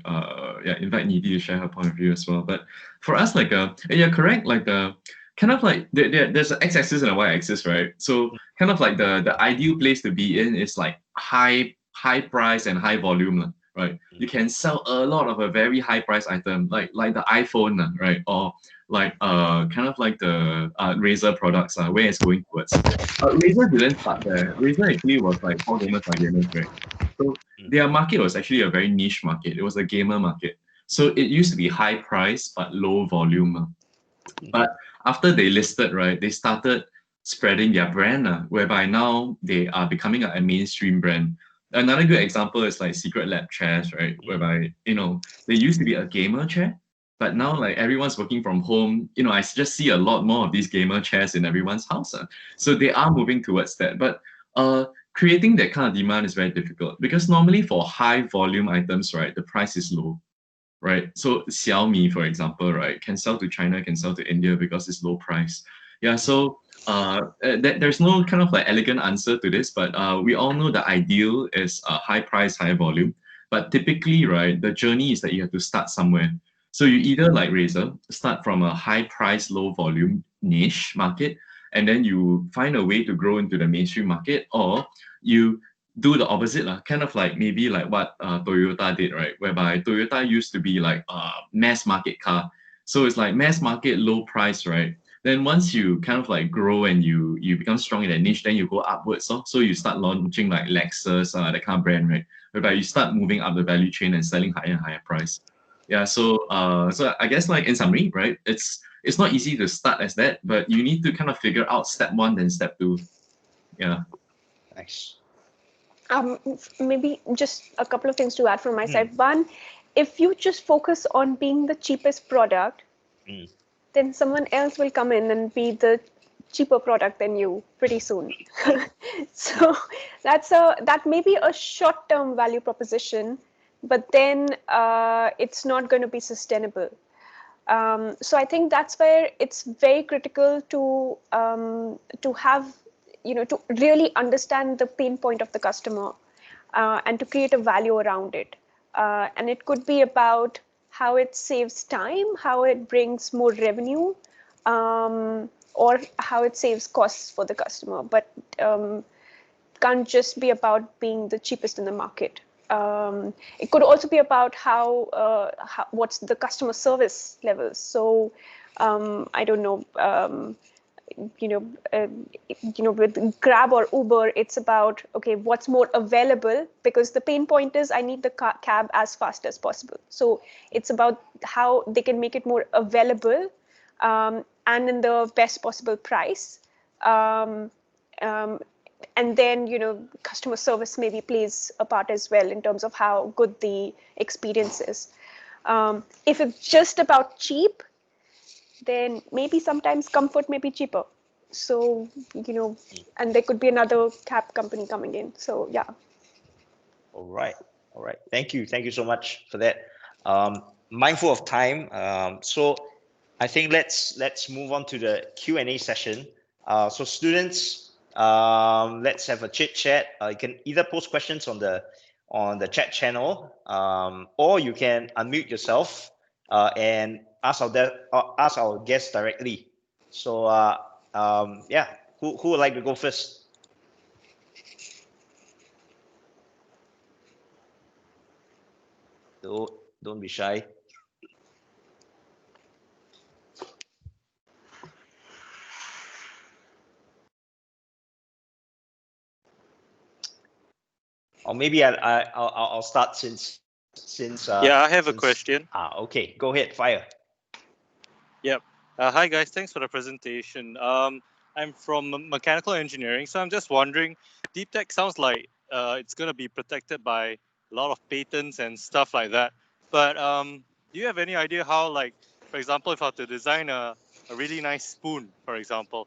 invite Nidhi to share her point of view as well. But for us, like yeah, correct, like kind of like there's an x-axis and a y-axis, right? So kind of like the ideal place to be in is like high price and high volume, right? You can sell a lot of a very high price item, like the iPhone, right? Or like kind of like the Razer products, where it's going towards. Razer didn't start there. Razer actually was like all gamers are gamers, right? So their market was actually a very niche market. It was a gamer market. So it used to be high price but low volume. But after they listed, right, they started spreading their brand, whereby now they are becoming a mainstream brand. Another good example is like Secret Lab chairs, right? Whereby, they used to be a gamer chair, but now like everyone's working from home. I just see a lot more of these gamer chairs in everyone's house. So they are moving towards that. But creating that kind of demand is very difficult, because normally for high volume items, right, the price is low. Right, so Xiaomi, for example, right, can sell to China, can sell to India because it's low price. Yeah, so there's no kind of like elegant answer to this, but we all know the ideal is high price, high volume. But typically, right, the journey is that you have to start somewhere. So you either like Razer, start from a high price, low volume niche market, and then you find a way to grow into the mainstream market, or you do the opposite, kind of like maybe like what Toyota did, right? Whereby Toyota used to be like a mass market car. So it's like mass market, low price, right? Then once you kind of like grow and you become strong in that niche, then you go upwards. So you start launching like Lexus, that kind of brand, right? Whereby you start moving up the value chain and selling higher and higher price. Yeah. So I guess like in summary, right? It's not easy to start as that, but you need to kind of figure out step one, then step two. Yeah. Nice. Maybe just a couple of things to add from my side. One, if you just focus on being the cheapest product, then someone else will come in and be the cheaper product than you pretty soon. So that may be a short-term value proposition, but then it's not going to be sustainable. So I think that's where it's very critical to have, to really understand the pain point of the customer and to create a value around it. And it could be about how it saves time, how it brings more revenue, or how it saves costs for the customer. But can't just be about being the cheapest in the market. It could also be about how what's the customer service levels. So I don't know, with Grab or Uber, it's about, okay, what's more available, because the pain point is I need the cab as fast as possible. So it's about how they can make it more available and in the best possible price. And then, customer service maybe plays a part as well in terms of how good the experience is. If it's just about cheap, then maybe sometimes comfort may be cheaper. So, and there could be another cab company coming in. So, yeah. All right. Thank you so much for that. Mindful of time, so I think let's move on to the Q&A session. So students, let's have a chit chat. You can either post questions on the chat channel, or you can unmute yourself and ask our guests directly. So yeah, who would like to go first? Don't be shy. Or maybe I'll start since. Yeah, I have a question. Okay, go ahead, fire. Yep. Hi guys, thanks for the presentation. I'm from mechanical engineering, so I'm just wondering, deep tech sounds like it's going to be protected by a lot of patents and stuff like that. But do you have any idea how, like, for example, if I have to design a really nice spoon, for example,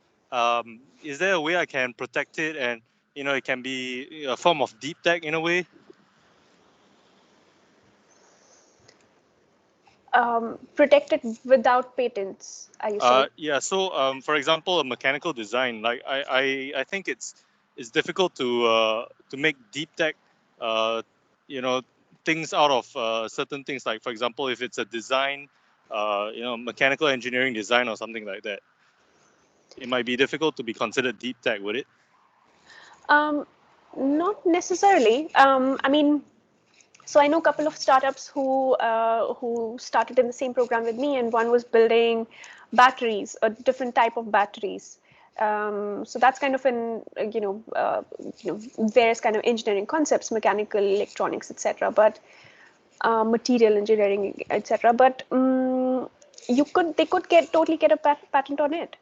is there a way I can protect it and, it can be a form of deep tech in a way? Protected without patents, are you saying? Yeah. So, for example, a mechanical design, like I think it's difficult to make deep tech, things out of certain things. Like, for example, if it's a design, mechanical engineering design or something like that, it might be difficult to be considered deep tech, would it? Not necessarily. I mean, so I know a couple of startups who started in the same program with me, and one was building batteries, a different type of batteries. So that's kind of various kind of engineering concepts, mechanical, electronics, etc. But material engineering, etc. But they could totally get a patent on it.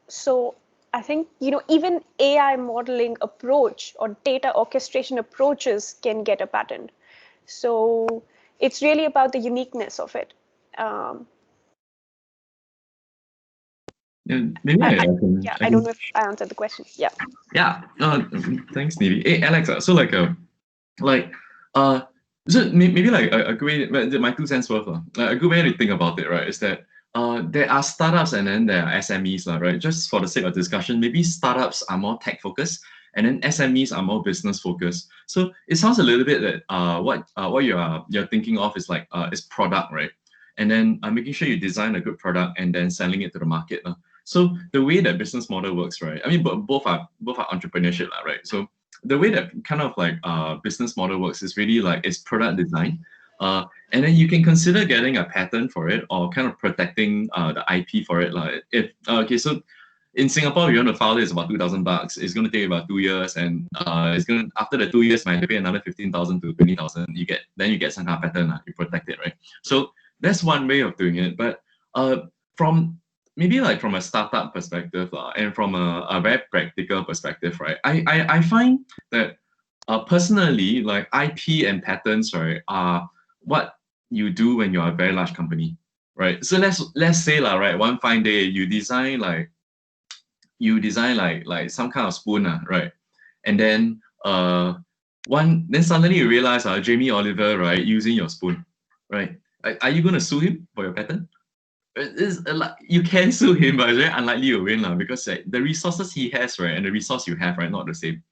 So I think, even AI modeling approach or data orchestration approaches can get a patent. So it's really about the uniqueness of it. Maybe I don't know if I answered the question. Yeah. Yeah. Thanks, Nidhi. Hey, Alex. So so maybe like a good way, my 2 cents worth, a good way to think about it, right, is that there are startups and then there are SMEs, right? Just for the sake of discussion, maybe startups are more tech focused and then SMEs are more business focused. So it sounds a little bit that what you're thinking of is like is product, right? And then making sure you design a good product and then selling it to the market. So the way that business model works, right? I mean, both are entrepreneurship, right? So the way that kind of like business model works is really like it's product design, And then you can consider getting a patent for it or kind of protecting the IP for it. Like okay, so in Singapore, if you want to file it, it's about $2,000. It's going to take about 2 years, and it's going to, after the 2 years, you might pay another 15,000 to 20,000. You get some kind of patent, you protect it, right? So that's one way of doing it. But from maybe like from a startup perspective, and from a very practical perspective, right? I find that personally, like IP and patents, right, are what you do when you're a very large company, right? So let's say right, one fine day you design like some kind of spoon, right? And then then suddenly you realize Jamie Oliver, right, using your spoon, right? Are you going to sue him for your patent? You can sue him, but it's very unlikely you win, because the resources he has, right, and the resource you have, right, not the same,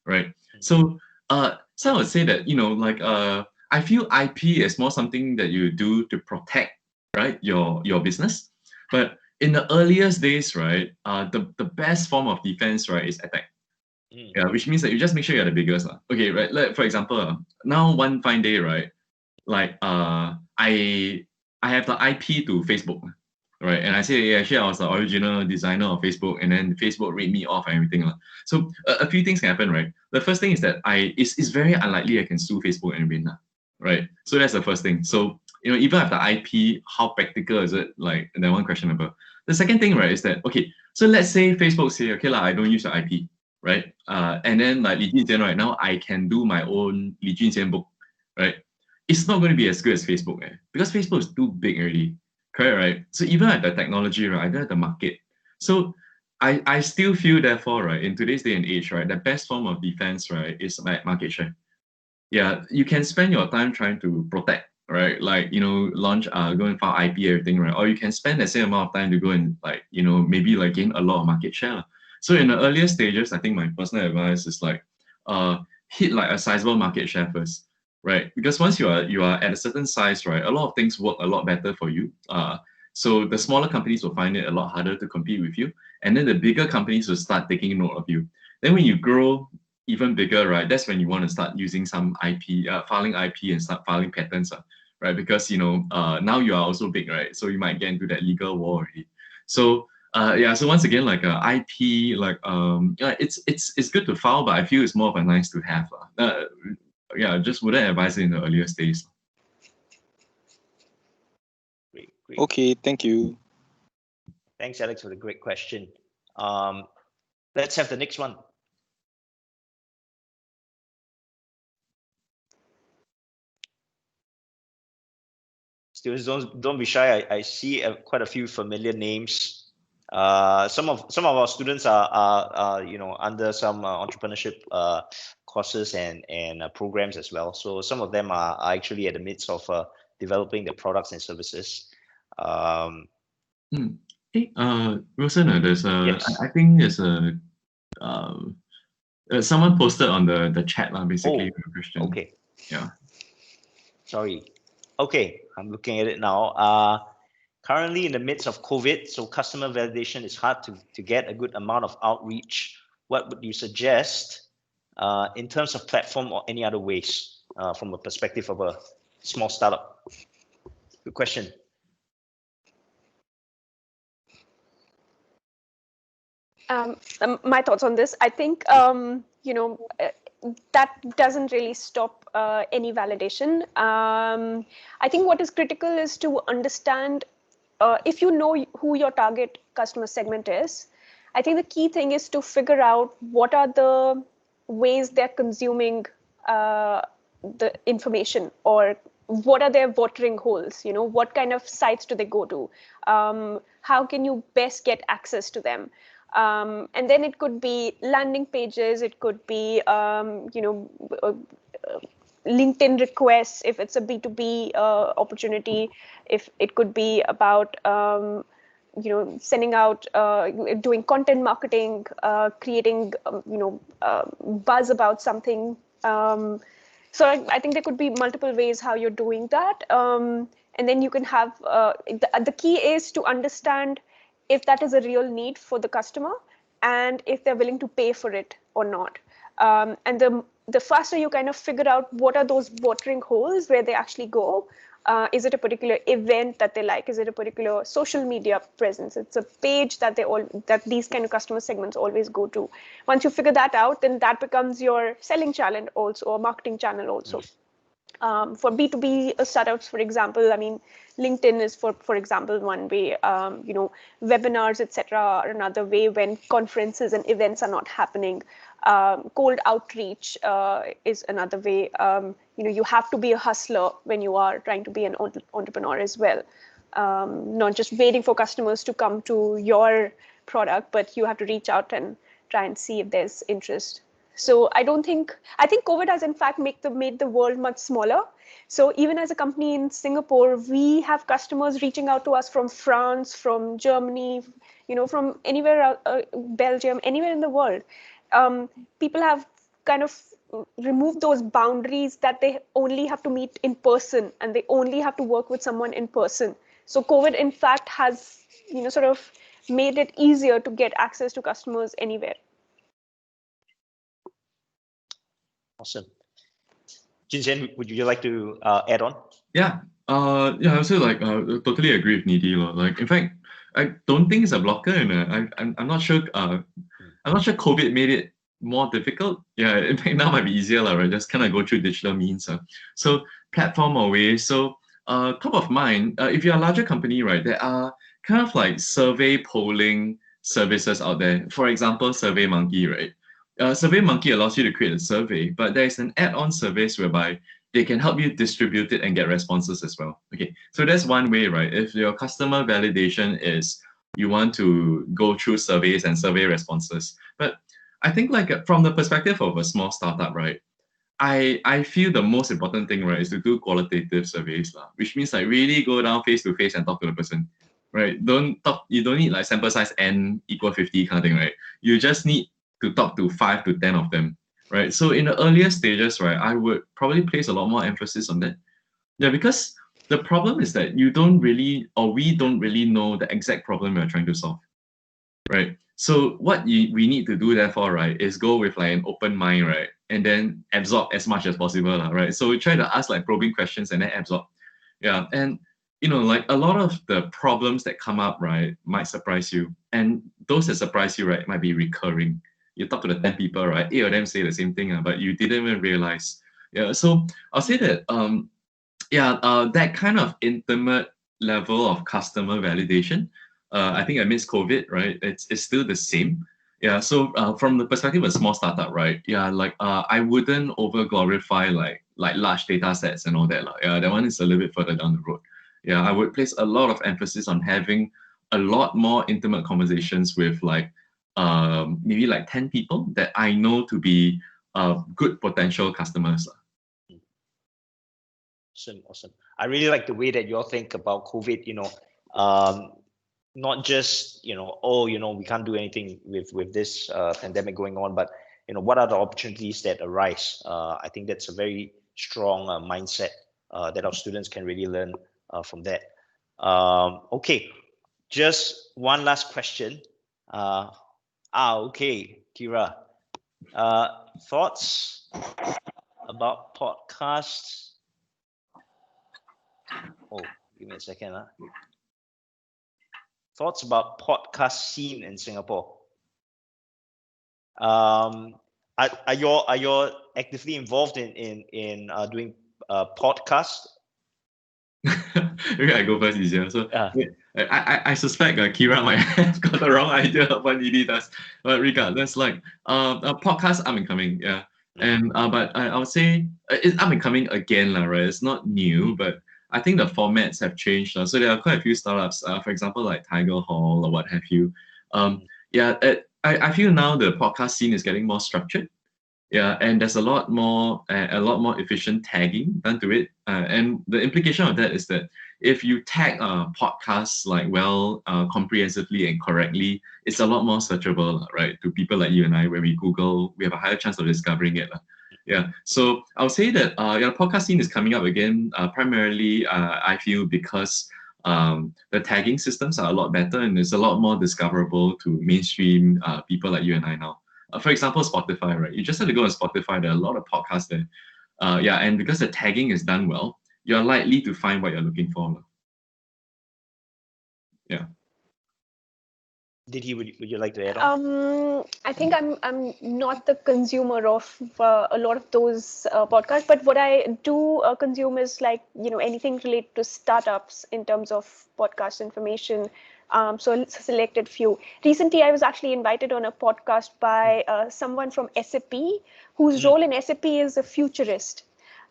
right? So so I would say that, I feel IP is more something that you do to protect, right, your business. But in the earliest days, right, the best form of defense, right, is attack. Yeah, which means that you just make sure you're the biggest. Okay, right. Like, for example, now one fine day, right, like I have the IP to Facebook, right? And I say, yeah, actually, I was the original designer of Facebook, and then Facebook read me off and everything. So a few things can happen, right? The first thing is that it's very unlikely I can sue Facebook and win, right? So that's the first thing. So, even after IP, how practical is it? Like, that one questionable. The second thing, right, is that, okay, so let's say Facebook say, okay, I don't use your IP, right? And then like Lee Junxian, right now, I can do my own Lee Junxian book, right? It's not going to be as good as Facebook, because Facebook is too big already, correct, right? So even at the technology, right, I don't have the market. So I still feel, therefore, right, in today's day and age, right, the best form of defense, right, is like market share. Yeah, you can spend your time trying to protect, right? Like, launch, go and file IP, everything, right? Or you can spend the same amount of time to go and maybe like gain a lot of market share. So in the earlier stages, I think my personal advice is like, hit like a sizable market share first, right? Because once you are at a certain size, right, a lot of things work a lot better for you. So the smaller companies will find it a lot harder to compete with you, and then the bigger companies will start taking note of you. Then when you grow even bigger, right, that's when you want to start using some IP, filing IP and start filing patents, right? Because now you are also big, right? So you might get into that legal war already. So yeah, so once again, like IP, like yeah, it's good to file, but I feel it's more of a nice to have. Yeah, just wouldn't advise it in the earlier stage. Great. Okay, thank you. Thanks, Alex, for the great question. Let's have the next one. Students, don't be shy. I see quite a few familiar names. Some of our students are under some entrepreneurship courses and programs as well. So some of them are actually at the midst of developing their products and services. Hey, Wilson, there's yes. I think there's someone posted on the chat, basically, a question. Okay. Yeah. Sorry. Okay, I'm looking at it now. Currently in the midst of COVID, so customer validation is hard to get a good amount of outreach. What would you suggest in terms of platform or any other ways from a perspective of a small startup? Good question. My thoughts on this, I think, that doesn't really stop any validation. I think what is critical is to understand if you know who your target customer segment is. I think the key thing is to figure out what are the ways they're consuming the information, or what are their watering holes, what kind of sites do they go to, how can you best get access to them. And then it could be landing pages, it could be LinkedIn requests if it's a B2B opportunity, if it could be about sending out, doing content marketing, creating buzz about something. So I think there could be multiple ways how you're doing that, and then you can have the key is to understand if that is a real need for the customer and if they're willing to pay for it or not. And the faster you kind of figure out what are those watering holes where they actually go, Is it a particular event that they like? Is it a particular social media presence? It's a page that that these kind of customer segments always go to. Once you figure that out, then that becomes your selling channel also, or marketing channel also. For B2B startups, for example, I mean, LinkedIn is for example, one way, webinars, etc. are another way when conferences and events are not happening. Cold outreach is another way. You have to be a hustler when you are trying to be an entrepreneur as well. Not just waiting for customers to come to your product, but you have to reach out and try and see if there's interest. So I think COVID has in fact made the world much smaller. So even as a company in Singapore, we have customers reaching out to us from France, from Germany, from anywhere, Belgium, anywhere in the world. People have kind of removed those boundaries that they only have to meet in person and they only have to work with someone in person. So COVID in fact has, sort of made it easier to get access to customers anywhere. Awesome. Junxian, would you like to add on? Yeah. I also totally agree with Nidhi. Like, in fact, I don't think it's a blocker, and I'm not sure. I'm not sure COVID made it more difficult. Yeah, in fact, now might be easier, right? Just kind of go through digital means. So platform or way. So top of mind, if you're a larger company, right, there are kind of like survey polling services out there. For example, SurveyMonkey, right? SurveyMonkey allows you to create a survey, but there's an add-on service whereby they can help you distribute it and get responses as well. Okay, so that's one way, right? If your customer validation is you want to go through surveys and survey responses. But I think like from the perspective of a small startup, right, I feel the most important thing, right, is to do qualitative surveys, which means like really go down face to face and talk to the person, right? You don't need like sample size n equal 50 kind of thing, right? You just need to talk to 5 to 10 of them, right? So in the earlier stages, right, I would probably place a lot more emphasis on that. Yeah, because the problem is that we don't really know the exact problem we're trying to solve, right? So what we need to do, therefore, right, is go with like an open mind, right, and then absorb as much as possible, right? So we try to ask like probing questions and then absorb. Yeah, and like a lot of the problems that come up, right, might surprise you, and those that surprise you, right, might be recurring. You talk to the 10 people, right, 8 of them say the same thing, but you didn't even realize. Yeah, so I'll say that that kind of intimate level of customer validation, I think amidst COVID, right, it's still the same. Yeah, so from the perspective of a small startup, right, yeah, like I wouldn't over glorify like large data sets and all that. Yeah, that one is a little bit further down the road. Yeah, I would place a lot of emphasis on having a lot more intimate conversations with like maybe like 10 people that I know to be good potential customers. Awesome. I really like the way that you all think about COVID, not just, we can't do anything with this pandemic going on, but, what are the opportunities that arise? I think that's a very strong mindset that our students can really learn from that. Okay, just one last question. Okay, Kira. Thoughts about podcasts? Oh, give me a second. Thoughts about podcast scene in Singapore? Are you actively involved in doing podcasts? Okay, I go first easier. So I suspect Kira might have got the wrong idea of what Nidhi does. But regardless, like a podcast up and coming, yeah. And but I would say it's up and coming again, right? It's not new, but I think the formats have changed. So there are quite a few startups, for example, like Tiger Hall or what have you. I feel now the podcast scene is getting more structured. Yeah, and there's a lot more efficient tagging done to it. And the implication of that is that if you tag podcasts like comprehensively and correctly, it's a lot more searchable, right? To people like you and I, where we Google, we have a higher chance of discovering it. Yeah, so I'll say that the podcast scene is coming up again, primarily, I feel, because the tagging systems are a lot better and it's a lot more discoverable to mainstream people like you and I now. For example, Spotify, right? You just have to go on Spotify. There are a lot of podcasts there. And because the tagging is done well, you're likely to find what you're looking for. Yeah. Nidhi, would you like to add on? I think I'm not the consumer of a lot of those podcasts, but what I do consume is like anything related to startups in terms of podcast information. So it's a selected few. Recently, I was actually invited on a podcast by someone from SAP, whose role in SAP is a futurist.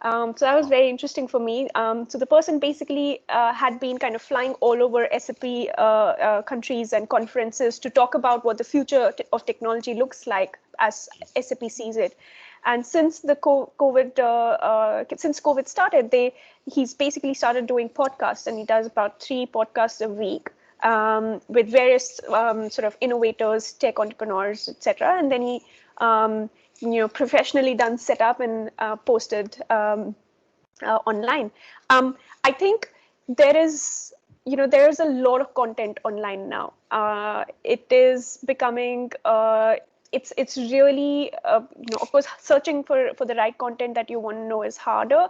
So that was very interesting for me. So the person basically had been kind of flying all over SAP countries and conferences to talk about what the future of technology looks like as SAP sees it. And since the since COVID started, he's basically started doing podcasts, and he does about 3 podcasts a week with various sort of innovators, tech entrepreneurs, etc. And then he professionally done setup and posted online. I think there is a lot of content online now. It is becoming it's really of course searching for the right content that you want to know is harder,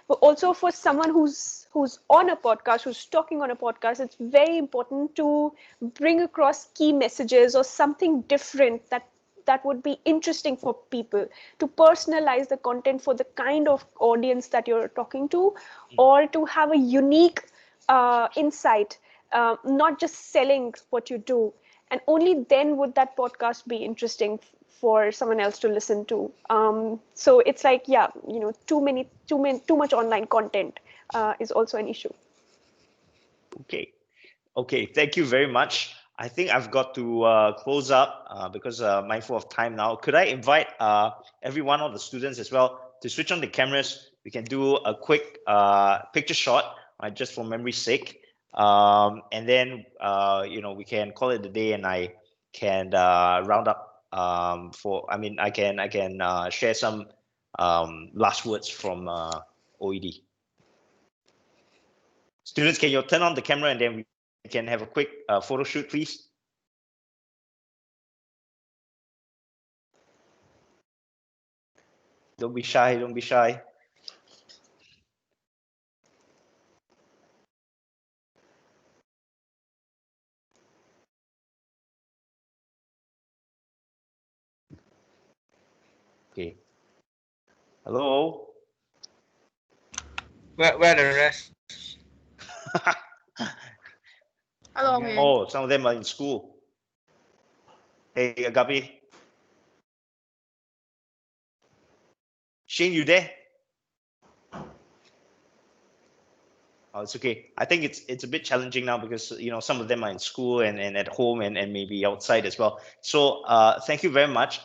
but also for someone who's on a podcast, who's talking on a podcast, it's very important to bring across key messages or something different that would be interesting for people, to personalize the content for the kind of audience that you're talking to, or to have a unique insight, not just selling what you do. And only then would that podcast be interesting for someone else to listen to. So it's like, too much online content is also an issue. Okay, thank you very much. I think I've got to close up because mindful of time now. Could I invite every one of the students as well to switch on the cameras? We can do a quick picture shot, just for memory's sake. And then, we can call it a day, and I can round up I can share some last words from OED. Students, can you turn on the camera, and then we can have a quick photo shoot, please? Don't be shy, don't be shy. Okay. Hello? Where the rest? Hello, man. Oh, some of them are in school. Hey, Agapi. Shane, you there? Oh, it's okay. I think it's a bit challenging now because some of them are in school and at home and maybe outside as well. So thank you very much.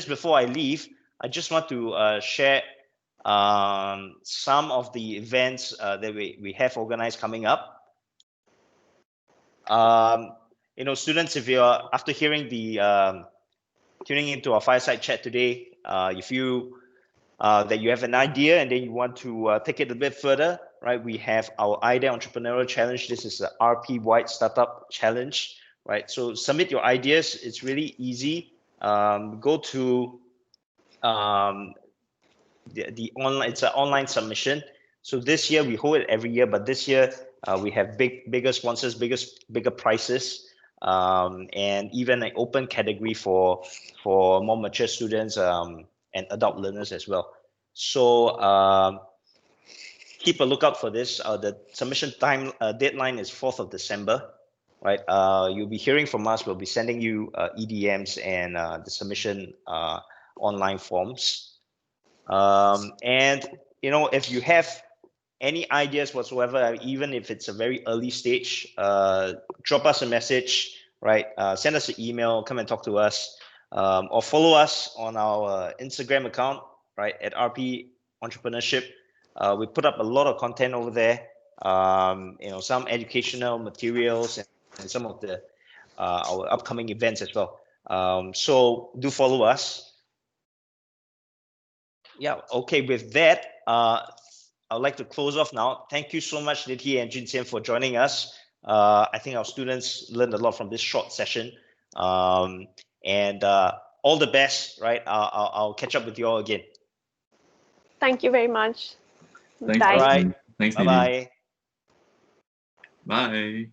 Before I leave, I just want to share some of the events that we have organized coming up. Students, if you're after hearing the tuning into our fireside chat today, if you that you have an idea and then you want to take it a bit further, right? We have our idea entrepreneurial challenge. This is the RP Wide Startup Challenge, right? So submit your ideas. It's really easy. Go to the online. It's an online submission. So this year we hold it every year, but this year we have bigger sponsors, bigger prizes, and even an open category for more mature students and adult learners as well. So keep a lookout for this. The submission time deadline is 4th of December, right? You'll be hearing from us. We'll be sending you EDMs and the submission online forms. And if you have any ideas whatsoever, even if it's a very early stage, drop us a message, right? Send us an email, come and talk to us, or follow us on our Instagram account, right, at RP Entrepreneurship. We put up a lot of content over there, some educational materials and some of the our upcoming events as well. So do follow us. Yeah, okay, with that, I'd like to close off now. Thank you so much, Nidhi and Junxian, for joining us. I think our students learned a lot from this short session. And all the best, right? I'll catch up with you all again. Thank you very much. Thanks, Bye. All right. Thanks, Bye Nidhi. bye. Bye.